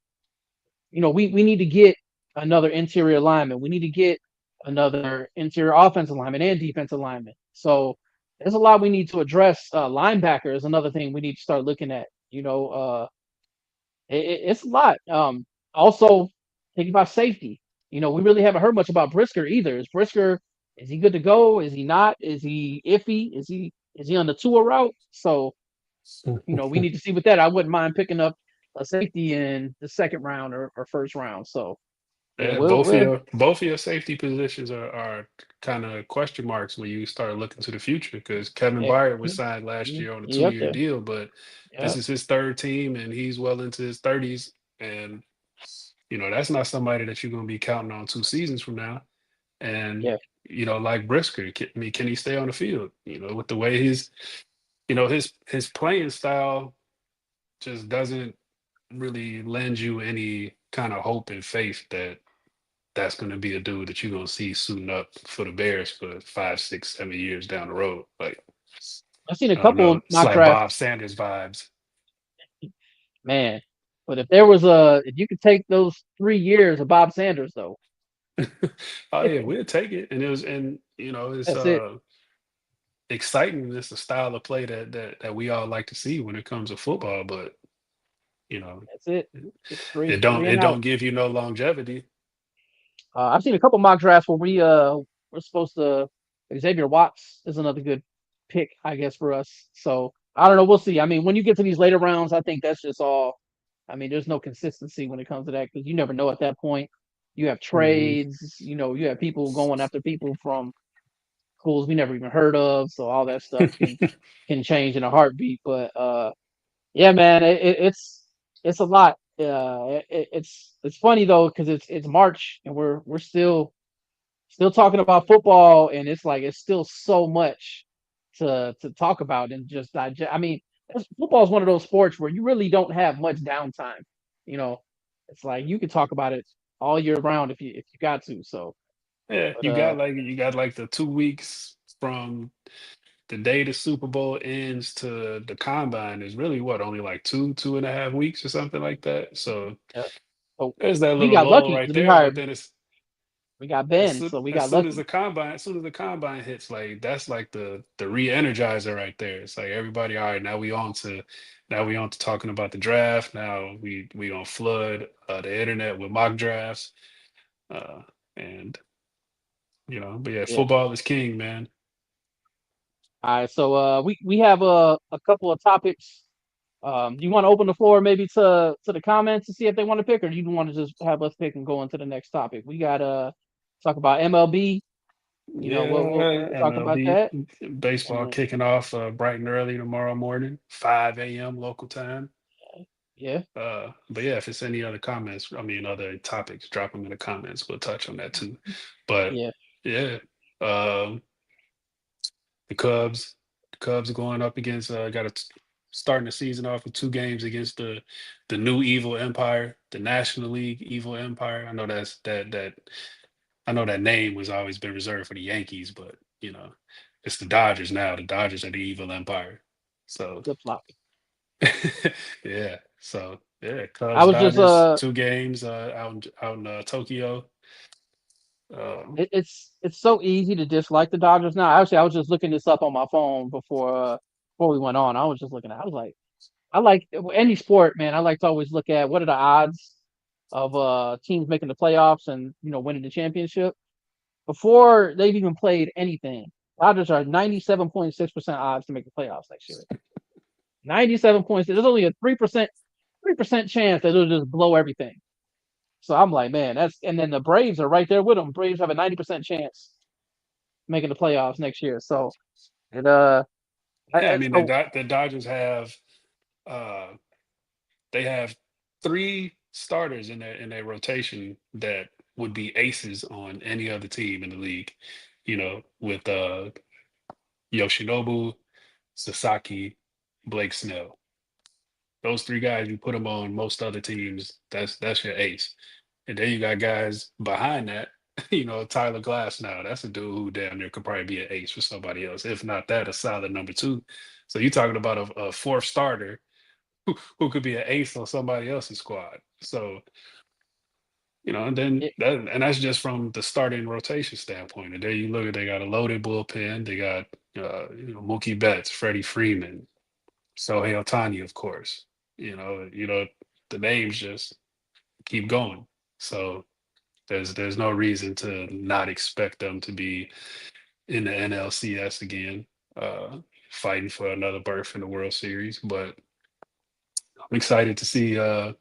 we need to get another interior lineman. We need to get another interior offensive lineman and defensive lineman. So there's a lot we need to address. Linebacker is another thing we need to start looking at. It's a lot. Also, think about safety. We really haven't heard much about Brisker either. Is he good to go? Is he not? Is he iffy? Is he on the tour route? So we need to see with that. I wouldn't mind picking up a safety in the second round or first round. So yeah, Yeah, we'll both of your safety positions are kind of question marks when you start looking to the future because Kevin yeah, Byard was signed last year on a he up 2-year there. deal, but this Yeah, is his third team and he's well into his 30s. And that's not somebody that you're going to be counting on 2 seasons from now. And yeah. like Brisker, can he stay on the field? With the way his playing style just doesn't really lend you any kind of hope and faith that that's going to be a dude that you're going to see suiting up for the Bears for 5, 6, 7 years down the road. Like, I've seen a I don't know. couple It's mock like drafts, Bob Sanders vibes. man. But if you could take those 3 years of Bob Sanders though, Oh yeah, we'll take it. And it's that's it. exciting. It's a style of play that we all like to see when it comes to football, but you know, That's it. it It's it three, don't three it and don't out. give you no longevity. I've seen a couple mock drafts where we're supposed to. Xavier Watts is another good pick, I guess, for us. So I don't know. We'll see. I mean, when you get to these later rounds, I think that's just all. I mean, there's no consistency when it comes to that because you never know at that point. You have Mhm. trades. You have people going after people from schools we never even heard of. So all that stuff can change in a heartbeat. But yeah, man, it's a lot. It's funny though because it's March and we're still talking about football, and it's like it's still so much to talk about and just digest. I mean, football is one of those sports where you really don't have much downtime. You know, it's like you could talk about it all year round if you got to. So, Yeah, but you got like the 2 weeks from the day the Super Bowl ends to the combine is really what, only like 2.5 weeks or something like that. So yeah. So there's that we little got lull lucky right because we there, but hired then it's We got As Ben, soon so we as got soon as lucky. the combine, as soon as the combine hits, like that's like the re-energizer right there. It's like everybody, all right, now we on to talking about the draft. Now we gonna flood the internet with mock drafts. Uh and but yeah, Yeah. football is king, man. All right. So we have a couple of topics. Do you want to open the floor maybe to the comments to see if they want to pick, or do you want to just have us pick and go into the next topic? We got talk about MLB. You know, we Yeah, can talk about MLB that, and baseball then kicking off bright and early tomorrow morning, 5 a.m. local time. yeah, But yeah, if it's any other comments, I mean other topics, drop them in the comments. We'll touch on that too. But yeah, yeah, um, the Cubs, the Cubs are going up against got to starting the season off with two games against the new evil empire, the National League Evil Empire. I know I know that name was always been reserved for the Yankees, but it's the Dodgers now. The Dodgers are the evil empire. So flip flop. yeah. So yeah, I Cubs was just Dodgers, two games out in Tokyo. it's so easy to dislike the Dodgers now. Actually, I was just looking this up on my phone before we went on. I was just looking at. I was like, I like any sport, man. I like to always look at what are the odds of teams making the playoffs and winning the championship before they've even played anything. Dodgers are 97.6% odds to make the playoffs next year. 97 points. There's only a 3% chance that they'll just blow everything. So I'm like, man, that's and then the Braves are right there with them. Braves have a 90% chance making the playoffs next year. So and yeah, I mean so The Dodgers have uh, they have three starters in their rotation that would be aces on any other team in the league. With Yoshinobu, Sasaki, Blake Snell. Those three guys, you put them on most other teams, that's your ace. And then you got guys behind that, Tyler Glass now. That's a dude who damn near could probably be an ace for somebody else. If not that, a solid number two. So you're talking about a fourth starter who could be an ace on somebody else's squad. So, and then it, that's just from the starting rotation standpoint. And then you look at they got a loaded bullpen. They got Mookie Betts, Freddie Freeman, Shohei Ohtani, of course. The names just keep going. So there's no reason to not expect them to be in the NLCS again, fighting for another berth in the World Series. But I'm excited to see. I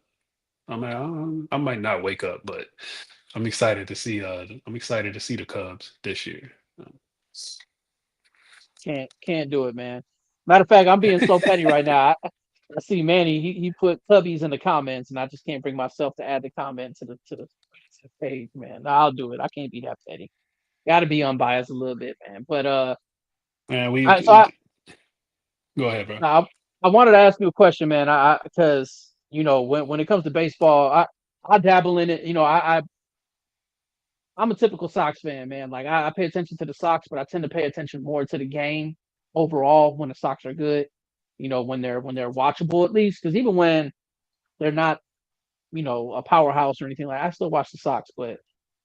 might not wake up, but I'm excited to see. I'm excited to see the Cubs this year. can't do it, man. Matter of fact, I'm being so petty right now. I see Manny. He put Cubbies in the comments, and I just can't bring myself to add the comment to the page, man. No, I'll do it. I can't be that petty. Got to be unbiased a little bit, man. But Man, I so I go ahead, bro. I, I wanted to ask you a question, man. I because when it comes to baseball, I dabble in it. I'm a typical Sox fan, man. Like I pay attention to the Sox, but I tend to pay attention more to the game overall when the Sox are good. When they're watchable at least, because even when they're not, a powerhouse or anything I still watch the Sox. But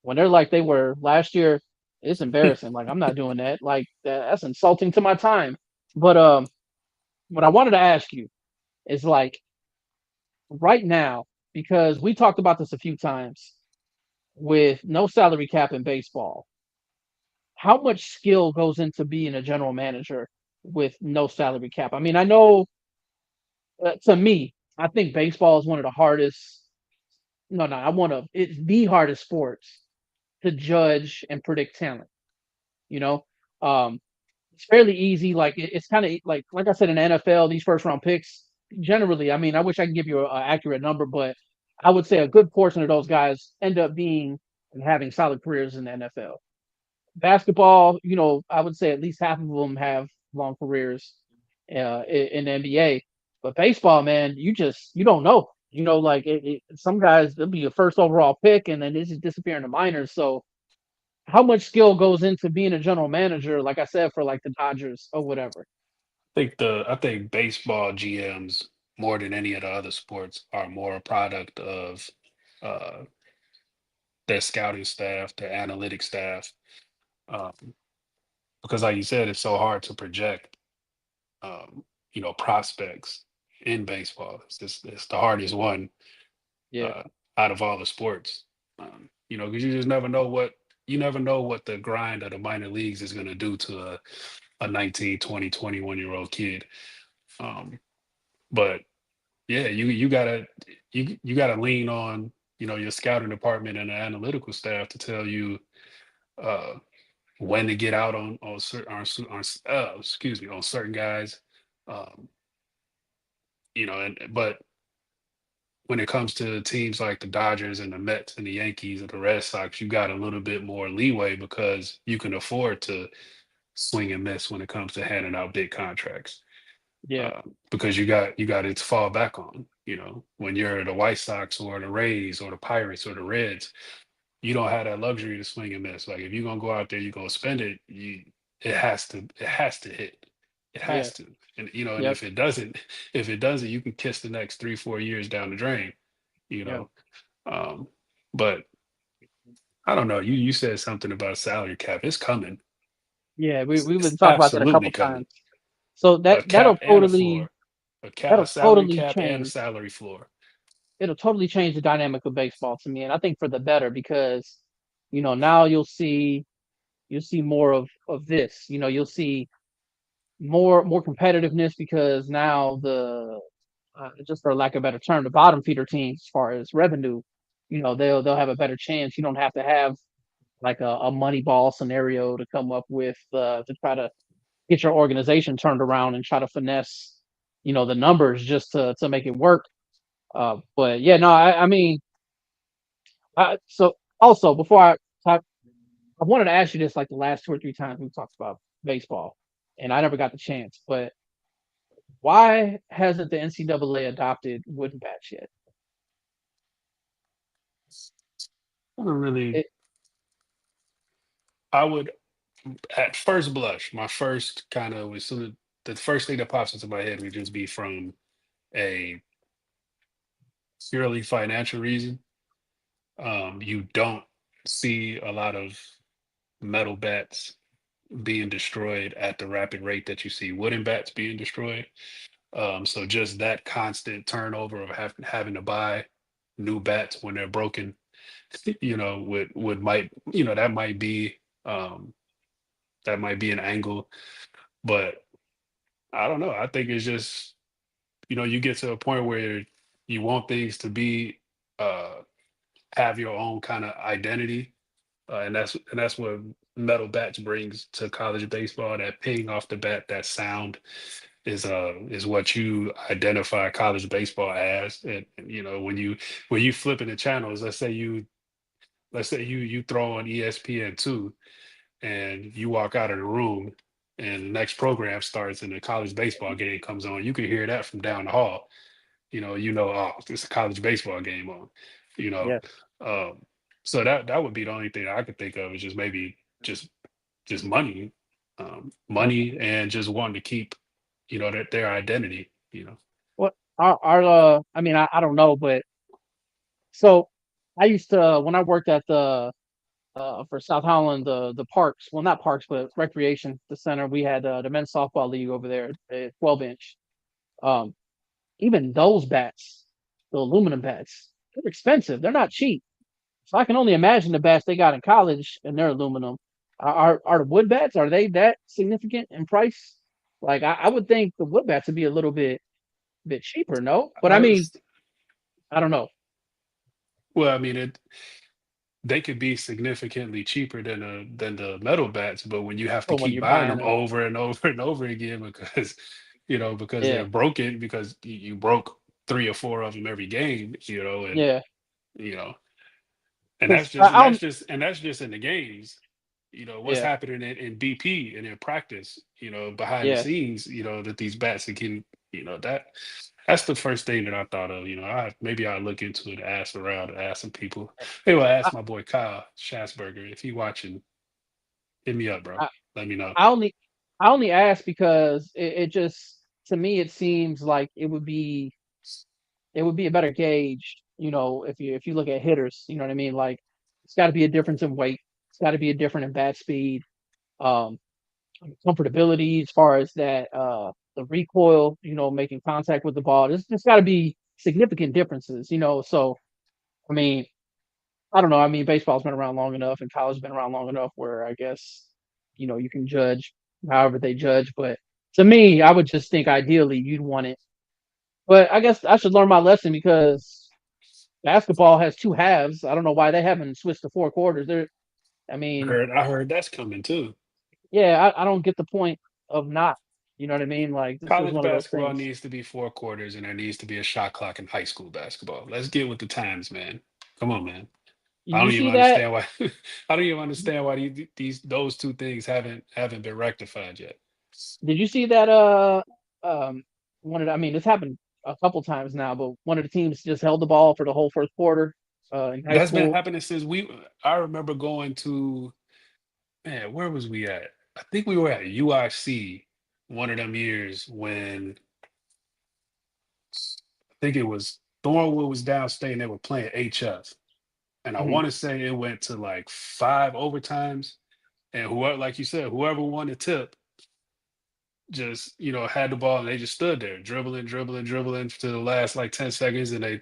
when they're like they were last year, it's embarrassing. Like I'm not doing that. Like that's insulting to my time. But what I wanted to ask you is like right now, because we talked about this a few times with no salary cap in baseball. How much skill goes into being a general manager with no salary cap? I mean, I know to me, I think baseball is one of the hardest. No, no, I want to. It's the hardest sports to judge and predict talent. You know, um, it's fairly easy. Like it's kind of like I said in the NFL, these first round picks generally. I mean, I wish I could give you an accurate number, but I would say a good portion of those guys end up being and having solid careers in the NFL. Basketball, I would say at least half of them have long careers in the NBA. But baseball, man, you don't know. Like some guys, they'll be a first overall pick and then they just disappear in the minors. So how much skill goes into being a general manager, like I said, for like the Dodgers or whatever? I think baseball GMs more than any of the other sports are more a product of uh, their scouting staff, their analytic staff, um, because like you said, it's so hard to project, um, prospects in baseball. It's the hardest one Yeah, uh, out of all the sports. Because you just never know what the grind of the minor leagues is going to do to a 19, 20, 21 year old kid. Um, but yeah, you gotta lean on your scouting department and the analytical staff to tell you uh, when to get out on certain excuse me, on certain guys. Um, and but when it comes to teams like the Dodgers and the Mets and the Yankees and the Red Sox, you got a little bit more leeway because you can afford to swing and miss when it comes to handing out big contracts. yeah, Because you got it to fall back on. When you're the White Sox or the Rays or the Pirates or the Reds, you don't have that luxury to swing and miss. Like if you're gonna go out there, you're gonna spend it. It has to hit. It yeah, has to. And yep, if it doesn't, you can kiss the next 3-4 years down the drain. You yep. know, but I don't know. You said something about a salary cap. It's coming. Yeah, we've It's been talking about that a absolutely couple coming. times. So A cap and a floor. A that'll salary totally cap and a change. salary floor. It'll totally change the dynamic of baseball to me, and I think for the better because now you'll see more of this. You'll see more competitiveness because now the just for lack of a better term, the bottom feeder teams as far as revenue, they'll have a better chance. You don't have to have like a money ball scenario to come up with to try to get your organization turned around and try to finesse, the numbers just to make it work. But yeah, no, I mean, so also before I talk, I wanted to ask you this like the last 2 or 3 times we talked about baseball, and I never got the chance. But why hasn't the NCAA adopted wooden bats yet? I don't really. It, I would at first blush, my first kind of the first thing that pops into my head would just be from a purely financial reason. You don't see a lot of metal bats being destroyed at the rapid rate that you see wooden bats being destroyed. So just that constant turnover of having to buy new bats when they're broken, would might um, that might be an angle, but I don't know. I think it's just you get to a point where you want things to be uh, have your own kind of identity, and that's what metal bats brings to college baseball. That ping off the bat, that sound is what you identify college baseball as. And when you flipping the channels, let's say you throw on ESPN2 and you walk out of the room and the next program starts and the college baseball game comes on, you can hear that from down the hall. Oh, it's a college baseball game on, you know. yeah. Um, so that would be the only thing I could think of is just maybe just money, Okay. money and just wanting to keep, that their identity. What are I mean, I don't know, but so I used to when I worked at the for South Holland, the parks, well, not parks, but recreation, the center. We had the men's softball league over there, 12 inch. Um, Even those bats, the aluminum bats, they're expensive. They're not cheap. So I can only imagine the bats they got in college and they're aluminum. Are the wood bats, are they that significant in price? Like I would think the wood bats would be a little bit cheaper, no? But I Uh, mean, s- I don't know. well, I mean, they could be significantly cheaper than the metal bats, but when you have to Oh, when keep you're buying buying them them, over and over and over again because they're yeah, broken because you broke 3 or 4 of them every game, and yeah. you know and Because that's just I don't, and that's just in the games. What's yeah, happening in BP and in practice, behind the yeah. scenes, that these bats can, that's the first thing that I thought of. Maybe I'll look into it, ask around, ask some people. Maybe I'll I, ask my boy Kyle Schatzberger if he watching. Hit me up, bro. I, Let me know. I only I only ask because it just to me it seems like it would be a better gauge, if you look at hitters, you know what I mean? Like It's got to be a difference in weight. It's got to be a different in bat speed, um, comfortability as far as that the recoil. Making contact with the ball. There's got to be significant differences. So I mean, I don't know. I mean, baseball's been around long enough, and college has been around long enough where I guess you can judge however they judge. But to me, I would just think ideally you'd want it. But I guess I should learn my lesson because basketball has two halves. I don't know why they haven't switched to four quarters. I mean, I heard that's coming too. yeah, I don't get the point of not. You know what I mean? Like this is College one of those basketball things. needs to be 4 quarters, and there needs to be a shot clock in high school basketball. Let's get with the times, man. Come on, man. I You don't even see that? understand why. I don't even understand why these those two things haven't been rectified yet. Did you see that? Um, I mean, this happened a couple times now, but one of the teams just held the ball for the whole first quarter in high That's been school. happening since we. I remember going to, man. Where was we at? I think we were at UIC one of them years when I think it was Thornwood was downstate and they were playing HF. And I Mhm. want to say it went to like 5 overtimes. And whoever, like you said, whoever won the tip just, had the ball and they just stood there dribbling, dribbling, dribbling to the last like 10 seconds. And they,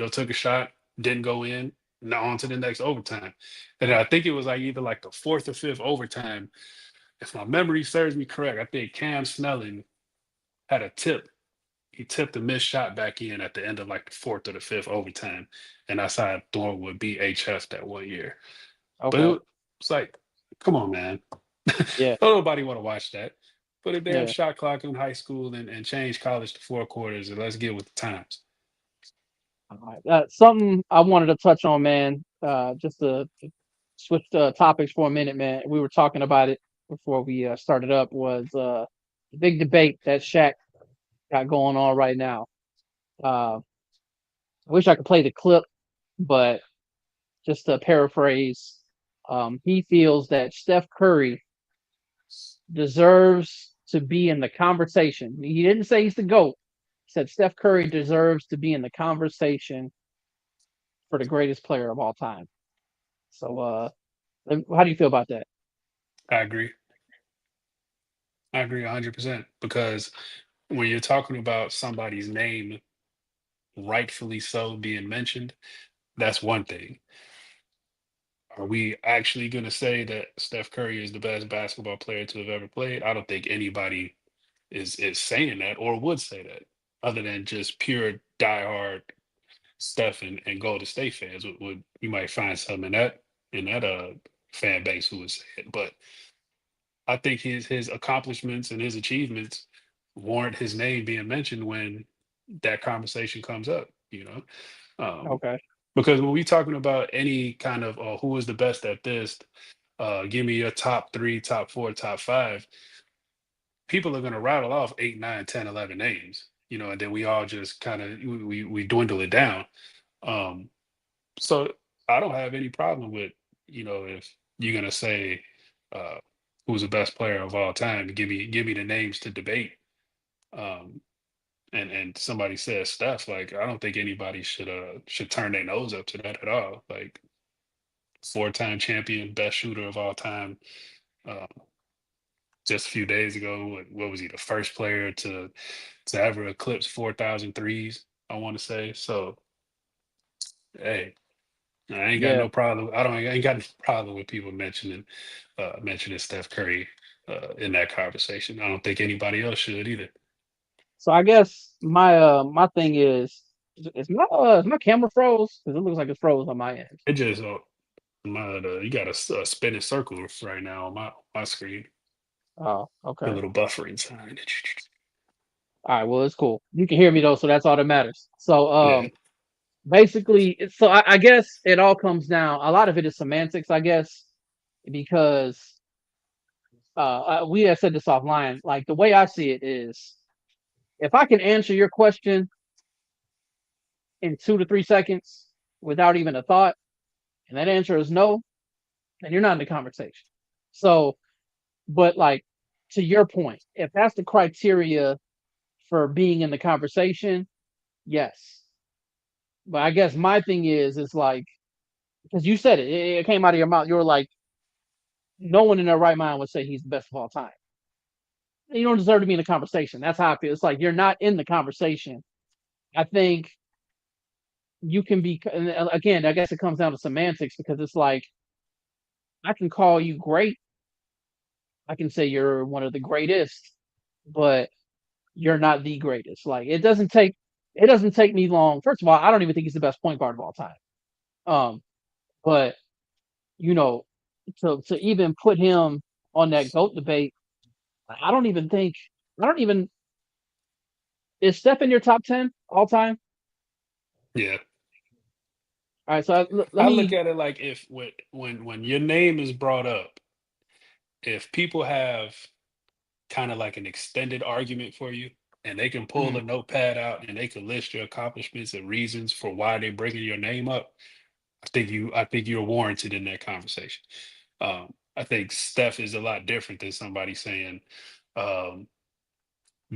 took a shot, didn't go in, now on to the next overtime. And I think it was like either like the fourth or fifth overtime. If my memory serves me correct, I think Cam Snelling had a tip. He tipped a missed shot back in at the end of like the fourth or the fifth overtime. And that's how Thornwood beat HF that one year. But Okay. it's like, come on, man. Yeah. Don't nobody want to watch that. Put a damn Yeah. shot clock in high school and change college to 4 quarters and let's get with the times. All right. Something I wanted to touch on, man. Just to switch topics for a minute, man. We were talking about it before we started up. Was the big debate that Shaq got going on right now. I wish I could play the clip, but just to paraphrase, he feels that Steph Curry deserves to be in the conversation. He didn't say he's the GOAT. He said Steph Curry deserves to be in the conversation for the greatest player of all time. So, how do you feel about that? I agree. I agree 100% because when you're talking about somebody's name, rightfully so, being mentioned, that's one thing. Are we actually going to say that Steph Curry is the best basketball player to have ever played? I don't think anybody is saying that or would say that, other than just pure diehard Steph and Golden State fans. Would you might find some in that fan base who would say it, but I think his accomplishments and his achievements warrant his name being mentioned when that conversation comes up. Um, Okay. because when we talking about any kind of who is the best at this, give me your top three, top four, top five. People are going to rattle off 8, 9, 10, 11 names, and then we all just kind of we dwindle it down. Um, so I don't have any problem with, if you're going to say uh, who's the best player of all time, give me the names to debate. Um, and somebody says Steph, like I don't think anybody should turn their nose up to that at all. Like 4-time champion, best shooter of all time. Uh, just a few days ago, what was he, the first player to ever eclipse 4,000 threes, I want to say. So, hey, I ain't got Yeah. no problem. I ain't got no problem with people mentioning Steph Curry in that conversation. I don't think anybody else should either. So I guess my thing is my camera froze? Because it looks like it's froze on my end. It just you got a spinning circle right now on my screen. Oh, A okay. little buffering sign. All right. Well, it's cool. You can hear me though, so that's all that matters. So, Yeah, basically, I guess it all comes down. A lot of it is semantics, I guess, because we had said this offline. Like the way I see it is, if I can answer your question in 2 to 3 seconds without even a thought, and that answer is no, then you're not in the conversation. So, but like to your point, if that's the criteria for being in the conversation, yes. But I guess my thing is like because you said it. It came out of your mouth. You were like, no one in their right mind would say he's the best of all time. You don't deserve to be in the conversation. That's how I feel. It's like you're not in the conversation. I think you can be, and again, I guess it comes down to semantics because it's like, I can call you great. I can say you're one of the greatest, but you're not the greatest. Like it doesn't take me long. First of all, I don't even think he's the best point guard of all time. Um, but you know, to even put him on that GOAT debate, I don't even think I don't even is Steph in your top 10 all time? Yeah. All right, so let I look me. at it like if when your name is brought up, if people have kind of like an extended argument for you, and they can pull Mhm. a notepad out and they can list your accomplishments and reasons for why they're bringing your name up, I think you're warranted in that conversation. I think Steph is a lot different than somebody saying um,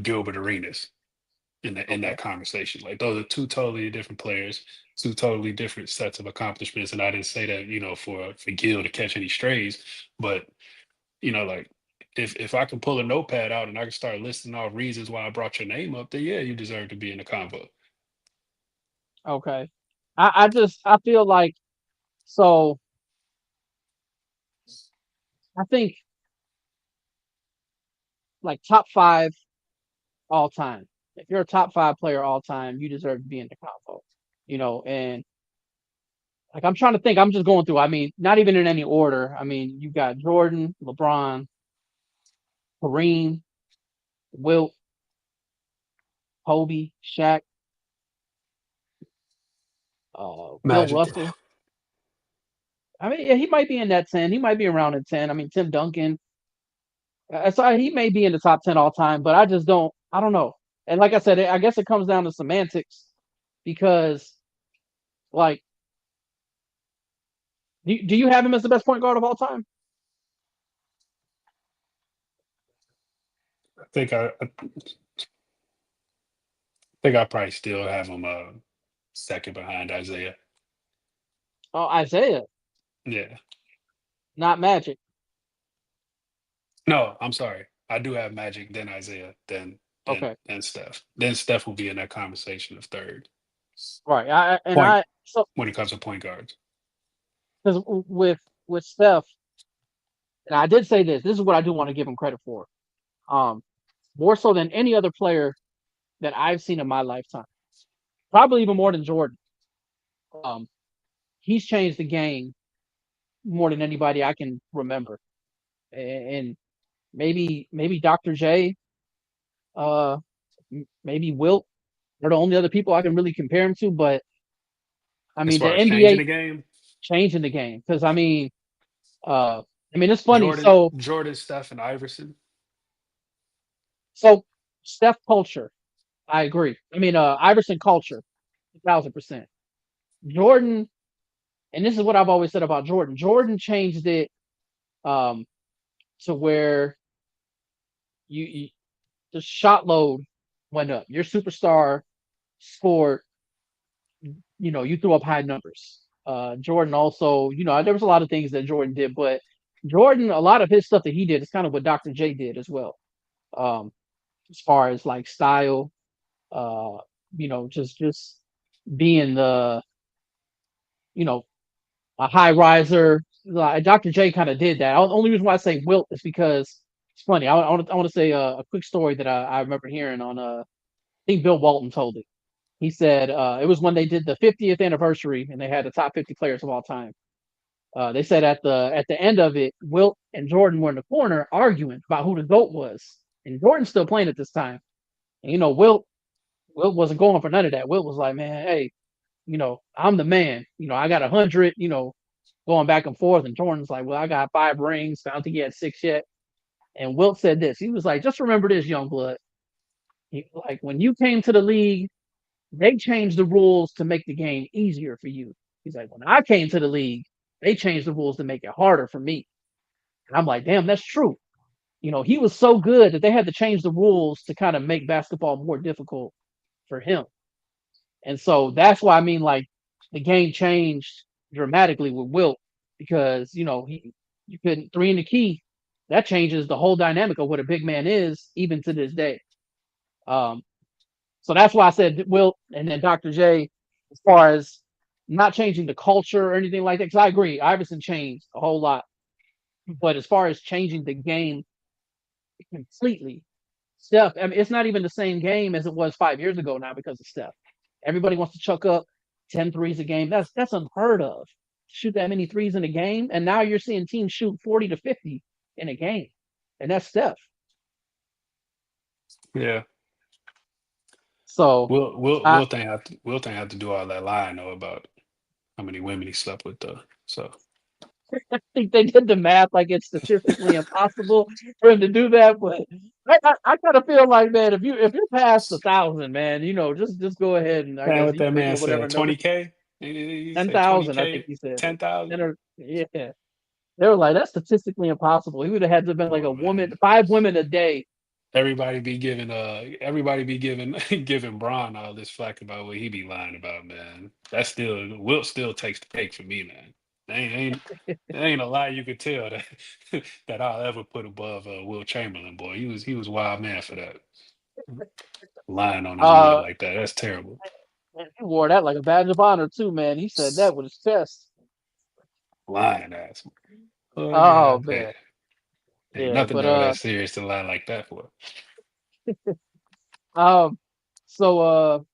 Gilbert Arenas in Okay. that conversation. Like those are two totally different players, two totally different sets of accomplishments. And I didn't say that, for Gil to catch any strays, but like if I can pull a notepad out and I can start listing off reasons why I brought your name up, then yeah, you deserve to be in the convo. Okay. I feel like so I think like top five all time. If you're a top five player all time, you deserve to be in the combo. And like I'm trying to think, I'm just going through. I mean, not even in any order. I mean, you got Jordan, LeBron, Kareem, Wilt, Kobe, Shaq, Bill Magic. Russell. I mean, yeah, he might be in that 10. He might be around in 10. I mean, Tim Duncan. So he may be in the top 10 all time, but I don't know. And like I said, I guess it comes down to semantics because, like, do you have him as the best point guard of all time? I think I probably still have him second behind Isaiah. Oh, Isaiah, Yeah. not Magic. No, I'm sorry. I do have Magic, then Isaiah, Okay, then Steph. Then Steph will be in that conversation of third right. point So when it comes to point guards. because with Steph, and I did say this. This is what I do want to give him credit for. Um, More so than any other player that I've seen in my lifetime, probably even more than Jordan. Um, he's changed the game more than anybody I can remember, and maybe Dr. J, uh, maybe Wilt are the only other people I can really compare him to. But I As mean, the far as changing NBA the game, changing the game because uh, it's funny. Jordan, Steph, and Iverson. So Steph culture, I agree. I mean, Iverson culture, 1,000%. Jordan, and this is what I've always said about Jordan. Jordan changed it um, to where you the shot load went up. Your superstar scored, you threw up high numbers. Jordan also, there was a lot of things that Jordan did, but Jordan, a lot of his stuff that he did is kind of what Dr. J did as well. Um, as far as like style, uh, just being you know, a high riser. Like, Dr. J kind of did that. The only reason why I say Wilt is because it's funny. I want to say a quick story that I remember hearing on I think Bill Walton told it. He said it was when they did the 50th anniversary and they had the top 50 players of all time. They said at the end of it, Wilt and Jordan were in the corner arguing about who the GOAT was, and Jordan's still playing at this time. And Wilt wasn't going for none of that. Wilt was like, man, hey, I'm the man. I got 100. Going back and forth, and Jordan's like, well, I got 5 rings. I don't think he had 6 yet. And Wilt said this. He was like, just remember this, young blood. Like when you came to the league, they changed the rules to make the game easier for you. He's like, when I came to the league, they changed the rules to make it harder for me. And I'm like, damn, that's true. He was so good that they had to change the rules to kind of make basketball more difficult for him. And so that's why I mean, like, the game changed dramatically with Wilt because you couldn't three in the key. That changes the whole dynamic of what a big man is, even to this day. Um, so that's why I said Wilt and then Dr. J, as far as not changing the culture or anything like that. Because I agree, Iverson changed a whole lot, but as far as changing the game completely, Steph, I mean, it's not even the same game as it was 5 years ago now because of Steph. Everybody wants to chuck up 10 threes a game. That's unheard of. Shoot that many threes in a game. And now you're seeing teams shoot 40 to 50 in a game. And that's Steph. Yeah. So I, Will thing have to do all that lying though about how many women he slept with though. So I think they did the math like it's statistically impossible for him to do that. But I kind of feel like, man, if you're past 1,000, man, just go ahead and I man, guess what you that can make man up whatever said, number. 20K? He ten said twenty thousand, I think K, he said. 10,000. Yeah, they were like that's statistically impossible. He would have had to have been Come like a on, woman, man. 5 women a day. Everybody be giving giving Braun all this flack about what he be lying about, man. That's still Wilt still takes the cake for me, man. There ain't a lie you could tell that that I'll ever put above Will Chamberlain, boy. He was wild man for that. Lying on his woman Uh, like that. That's terrible. man, he wore that like a badge of honor too, man. He said that with his chest. Lying ass. Oh Oh God, hey, man, ain't yeah, nothing but ever that serious to lie like that for. um, so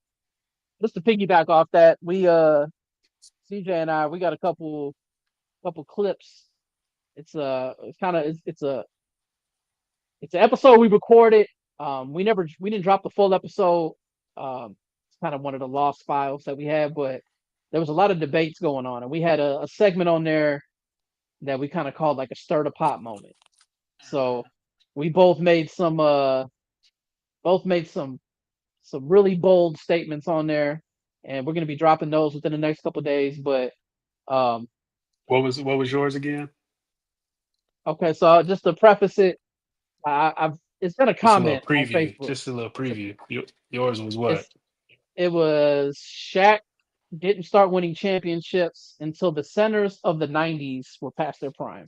just to piggyback off that, we CJ and I we got a couple clips. It's kind of it's an episode we recorded. We didn't drop the full episode. It's kind of one of the lost files that we had, but there was a lot of debates going on, and we had a segment on there that we kind of called like a stir the pot moment. So we both made some really bold statements on there, and we're gonna be dropping those within the next couple of days. But um, What was yours again? okay, so just to preface it, I've it's been a Just a little comment on preview. Facebook. Just a little It's a, preview. Yours was what? it's it was Shaq didn't start winning championships until the centers of the '90s were past their prime.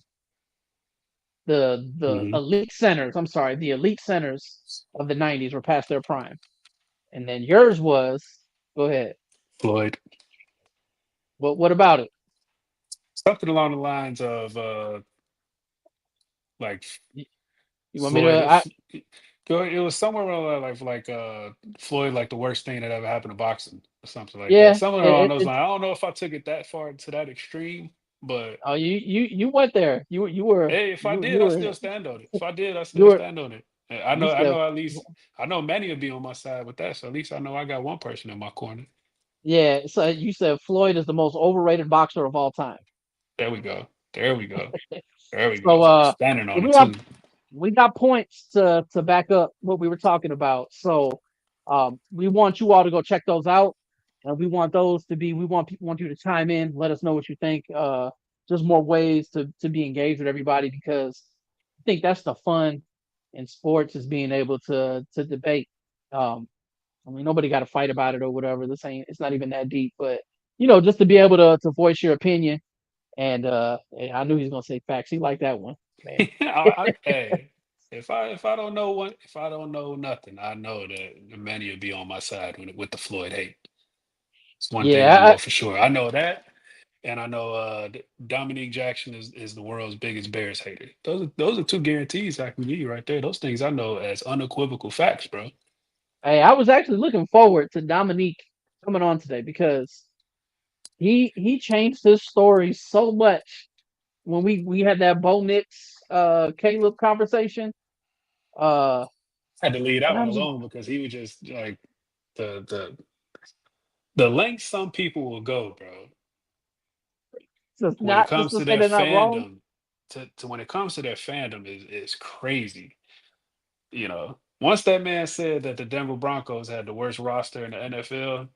The Hmm. elite centers, I'm sorry, the elite centers of the '90s were past their prime. And then yours was, go ahead. Floyd. What about it? Something along the lines of like You, you want me to? Floyd. It was somewhere around Floyd, like the worst thing that ever happened to boxing or something like that. Yeah. Somewhere along those lines. I don't know if I took it that far to that extreme, but Oh, you went there. You were hey, if I you did, I were still stand on it. If I did, I you still were stand on it. you I said know at least I know many will be on my side with that. So at least I know I got one person in my corner. yeah. So you said Floyd is the most overrated boxer of all time. There we go. There we go. There we go. So Standing on we it got too. we got points to back up what we were talking about. So we want you all to go check those out, and we want you to chime in, let us know what you think. Just more ways to be engaged with everybody because I think that's the fun in sports is being able to debate. Um, I mean, nobody got to fight about it or whatever. It's not even that deep, but just to be able to voice your opinion. And I knew he was gonna say facts. He liked that one, man. Hey, if I don't know nothing, I know that many will be on my side with the Floyd hate. It's one thing I Yeah, know for sure. I know that, and I know Dominique Jackson is the world's biggest Bears hater. Those are two guarantees I can give you right there. Those things I know as unequivocal facts, bro. hey, I was actually looking forward to Dominique coming on today because he changed his story so much when we had that Bo Nix Caleb conversation. Uh, I had to leave that and I one was alone because he was just like the the the length some people will go, bro. just When it not just comes to to say their they're not wrong. fandom, to when it comes to their fandom is crazy. Once that man said that the Denver Broncos had the worst roster in the NFL,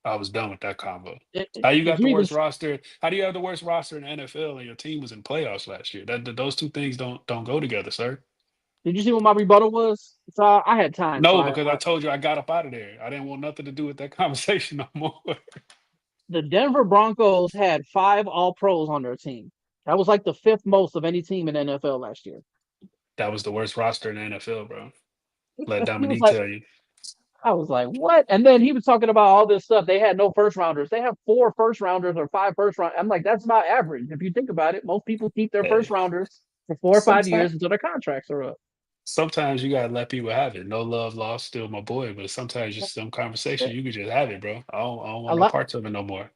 I was done with that combo. How you Did got you the even worst roster? How do you have the worst roster in the NFL and your team was in playoffs last year? Those two things don't go together, sir. did you see what my rebuttal was? So I had time, so No, because I told you I got up out of there. I didn't want nothing to do with that conversation no more. the Denver Broncos had 5 All-Pros on their team. That was like the fifth most of any team in the NFL last year. That was the worst roster in the NFL, bro. Let He was Dominique like, tell you. I was like, what? And then he was talking about all this stuff. They had no first rounders. They have 4 first rounders or 5 first round. I'm like, that's not average. If you think about it, most people keep their first Hey, rounders for 4 or 5 years sometimes until their contracts are up. sometimes you gotta let people have it. No love lost, still my boy. But sometimes just some conversation, you can just have it, bro. I don't A want no lot, parts of it no more.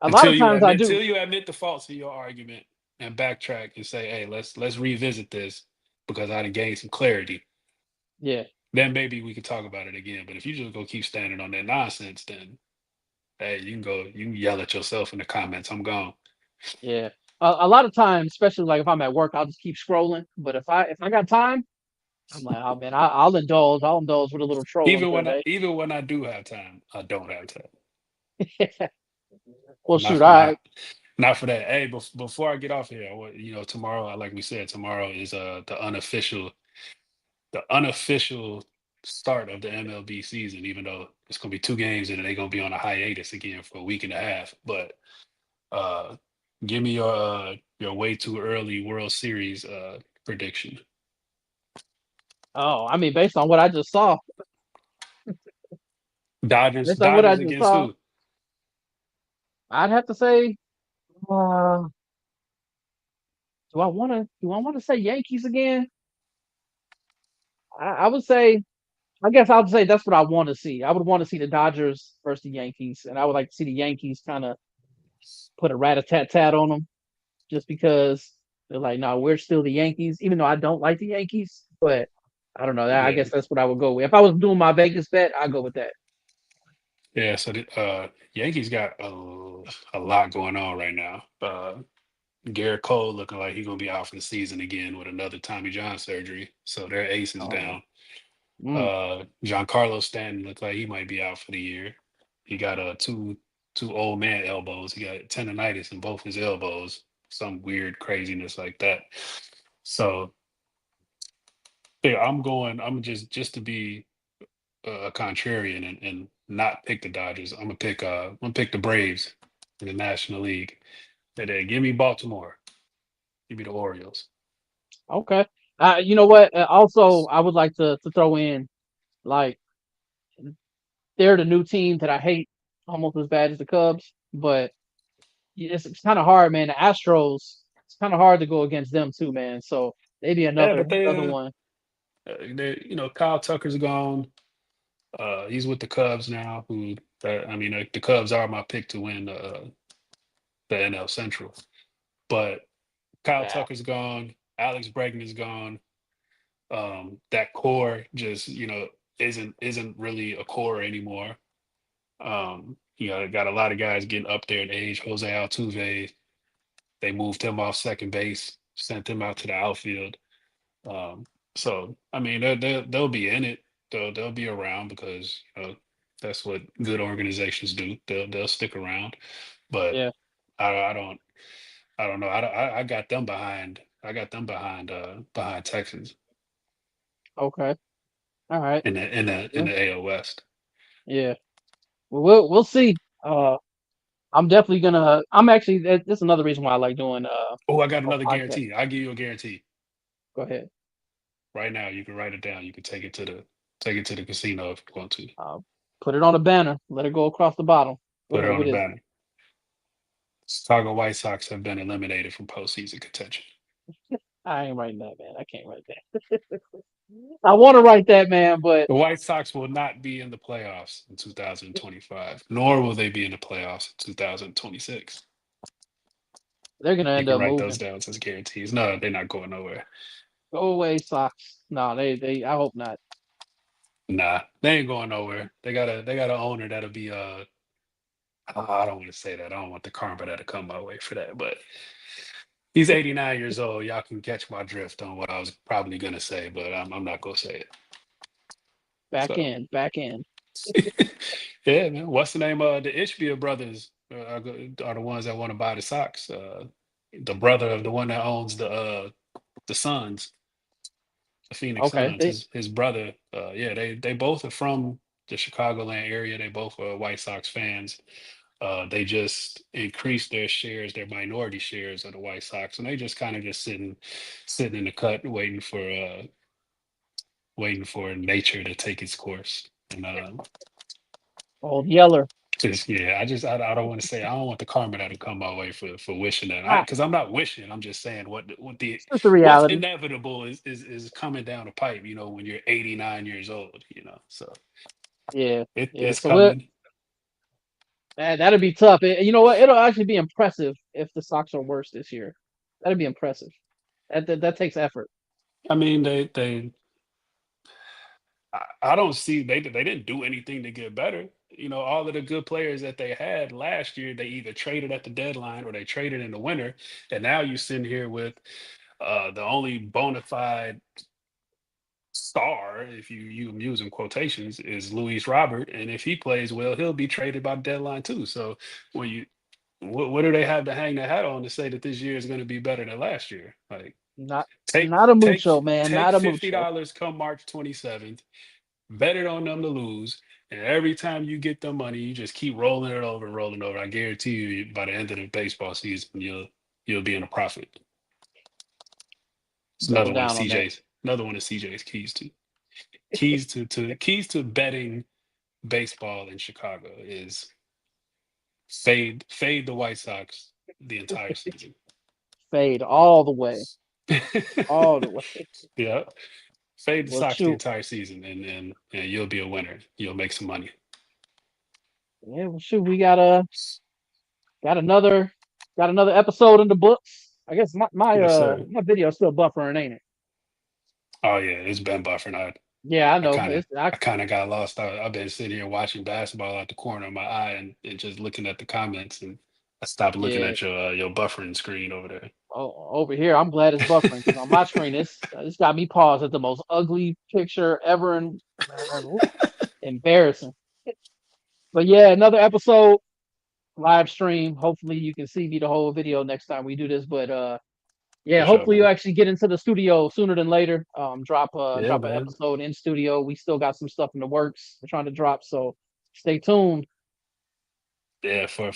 a lot of times I do. Until you admit the faults of your argument and backtrack and say, hey, let's revisit this because I done gained some clarity. Yeah, Then maybe we can talk about it again. But if you just go keep standing on that nonsense, then hey, you can yell at yourself in the comments. I'm gone. yeah. A lot of times, especially like if I'm at work, I'll just keep scrolling. But if I got time, I'm like, oh man, I'll indulge. I'll indulge with a little trolling for a day. Even when I do have time, I don't have time. Well, shoot, Not all right. not not for that. Hey, before I get off here, tomorrow, like we said, tomorrow is the unofficial start of the MLB season. Even though it's gonna be 2 games and they're gonna be on a hiatus again for a week and a half. But uh, give me your way too early World Series prediction. Oh, I mean, based on what I just saw, based on what I Dodgers just against saw, who? I'd have to say, uh, do I want to say Yankees again? I would say, I guess I would say that's what I want to see. I would want to see the Dodgers versus the Yankees, and I would like to see the Yankees kind of put a rat a tat tat on them, just because they're like, no, we're still the Yankees, even though I don't like the Yankees. But I don't know. I Yeah, guess that's what I would go with. If I was doing my Vegas bet, I'd go with that. yeah. So the Yankees got a lot going on right now. Garrett Cole looking like he's gonna be out for the season again with another Tommy John surgery. So their ace is Oh, down. mm, Giancarlo Stanton looks like he might be out for the year. He got two old man elbows. He got tendonitis in both his elbows. Some weird craziness like that. So yeah, I'm just to be a contrarian and not pick the Dodgers. I'm gonna pick the Braves in the National League. And then give me Baltimore. Give me the Orioles. okay. You know what? Also, I would like to throw in like they're the new team that I hate almost as bad as the Cubs, but it's kind of hard, man. The Astros, it's kind of hard to go against them too, man. So maybe Yeah, another one. Kyle Tucker's gone. He's with the Cubs now. The Cubs are my pick to win the NL Central. But Kyle Yeah. Tucker's gone. Alex Bregman's gone. That core just isn't really a core anymore. Got a lot of guys getting up there in age. Jose Altuve, they moved him off second base, sent him out to the outfield. Um, so I mean, they'll be in it. They'll be around because that's what good organizations do. They'll stick around. But Yeah. I don't I don't know. I got them behind. I got them behind Texas Okay. All right. in Yeah. the AL West. Yeah. Well, we'll see. I'm definitely gonna. I'm actually. That's another reason why I like doing Oh, I got a another podcast. guarantee. I'll give you a guarantee. Go ahead. Right now, you can write it down. You can take it to the casino if you want to. Uh, Put it on a banner. Let it go across the bottom. Go Put it ahead. on What the is it? banner. Chicago White Sox have been eliminated from postseason contention. I ain't writing that, man. I can't write that. I want to write that, man, but The White Sox will not be in the playoffs in 2025, nor will they be in the playoffs in 2026. they're gonna You end can up write those moving. down as guarantees. No, they're not going nowhere. Go away, Sox. No, they. I hope not. Nah, they ain't going nowhere. They got an owner that'll be I don't want to say that. I don't want the karma that'll come my way for that. But he's 89 years old. Y'all can catch my drift on what I was probably gonna say, but I'm not gonna say it. Back So in, back in. yeah, man. What's the name of the Ishbia brothers are the ones that want to buy the Sox. The brother of the one that owns the Suns, the Phoenix Okay. Suns, his brother. Yeah, they both are from the Chicagoland area. They both are White Sox fans. They just increased their shares, their minority shares of the White Sox, and they just kind of just sitting in the cut, waiting for nature to take its course. And Old Yeller. just yeah, I don't want to say I don't want the karma that'll come my way for wishing that. Ah, Because I'm not wishing. I'm just saying it's just the what's reality. inevitable is coming down the pipe. When you're 89 years old. So Yeah, yeah. it's So it coming. that'd be tough. You know what? It'll actually be impressive if the Sox are worse this year. That'd be impressive. That takes effort. I mean, I don't see they didn't do anything to get better. All of the good players that they had last year, they either traded at the deadline or they traded in the winter. And now you're sitting here with the only bona fide star, if you use in quotations, is Luis Robert. And if he plays well, he'll be traded by deadline too. So when what do they have to hang their hat on to say that this year is going to be better than last year? Like Not take not a take mucho, man. take Not a fifty mucho. dollars come March 27th, bet it on them to lose. And every time you get the money, you just keep rolling it over and rolling over. I guarantee you, by the end of the baseball season, you'll be in a profit. It's Double down on that. another one of CJ's keys to betting baseball in Chicago is fade the White Sox the entire season. Fade all the way, all the way. Yeah, fade the Well, Sox the shoot. entire season, and you'll be a winner. You'll make some money. Yeah, well, shoot. We got another episode in the books. I guess Yes, sir. my video's still buffering, ain't it? Oh yeah, it's Ben Buffering. Yeah, I I know. kind of It's I I kind of got lost. I've been sitting here watching basketball out the corner of my eye and just looking at the comments, and I stopped looking yeah. at your buffering screen over there. Over here, I'm glad it's buffering because on my screen, it's got me paused at the most ugly picture ever, and man, embarrassing. But yeah, another episode live stream. Hopefully, you can see me the whole video next time we do this. But yeah, For sure, hopefully you man. actually get into the studio sooner than later. Yeah, Drop an man. episode in studio. We still got some stuff in the works we're trying to drop, so stay tuned. Yeah, for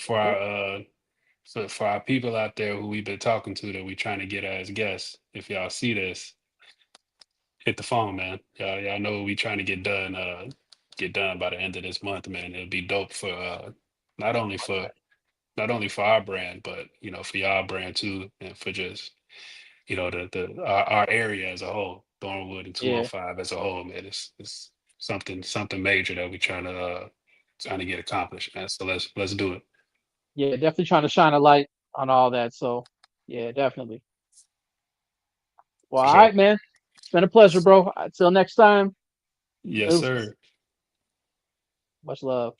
our people out there who we've been talking to that we trying to get as guests. If y'all see this, hit the phone, man. Y'all know what we trying to get done by the end of this month, man. It'll be dope for not only for not only for our brand, but for y'all brand too, and for just our area as a whole, Thornwood and Yeah, 205 as a whole, man. It's something major that we trying to get accomplished, man. So let's do it. yeah, definitely trying to shine a light on all that. So yeah, definitely. Well, For all sure. right, man. It's been a pleasure, bro. Until next time. Yes, Deuces. sir. Much love.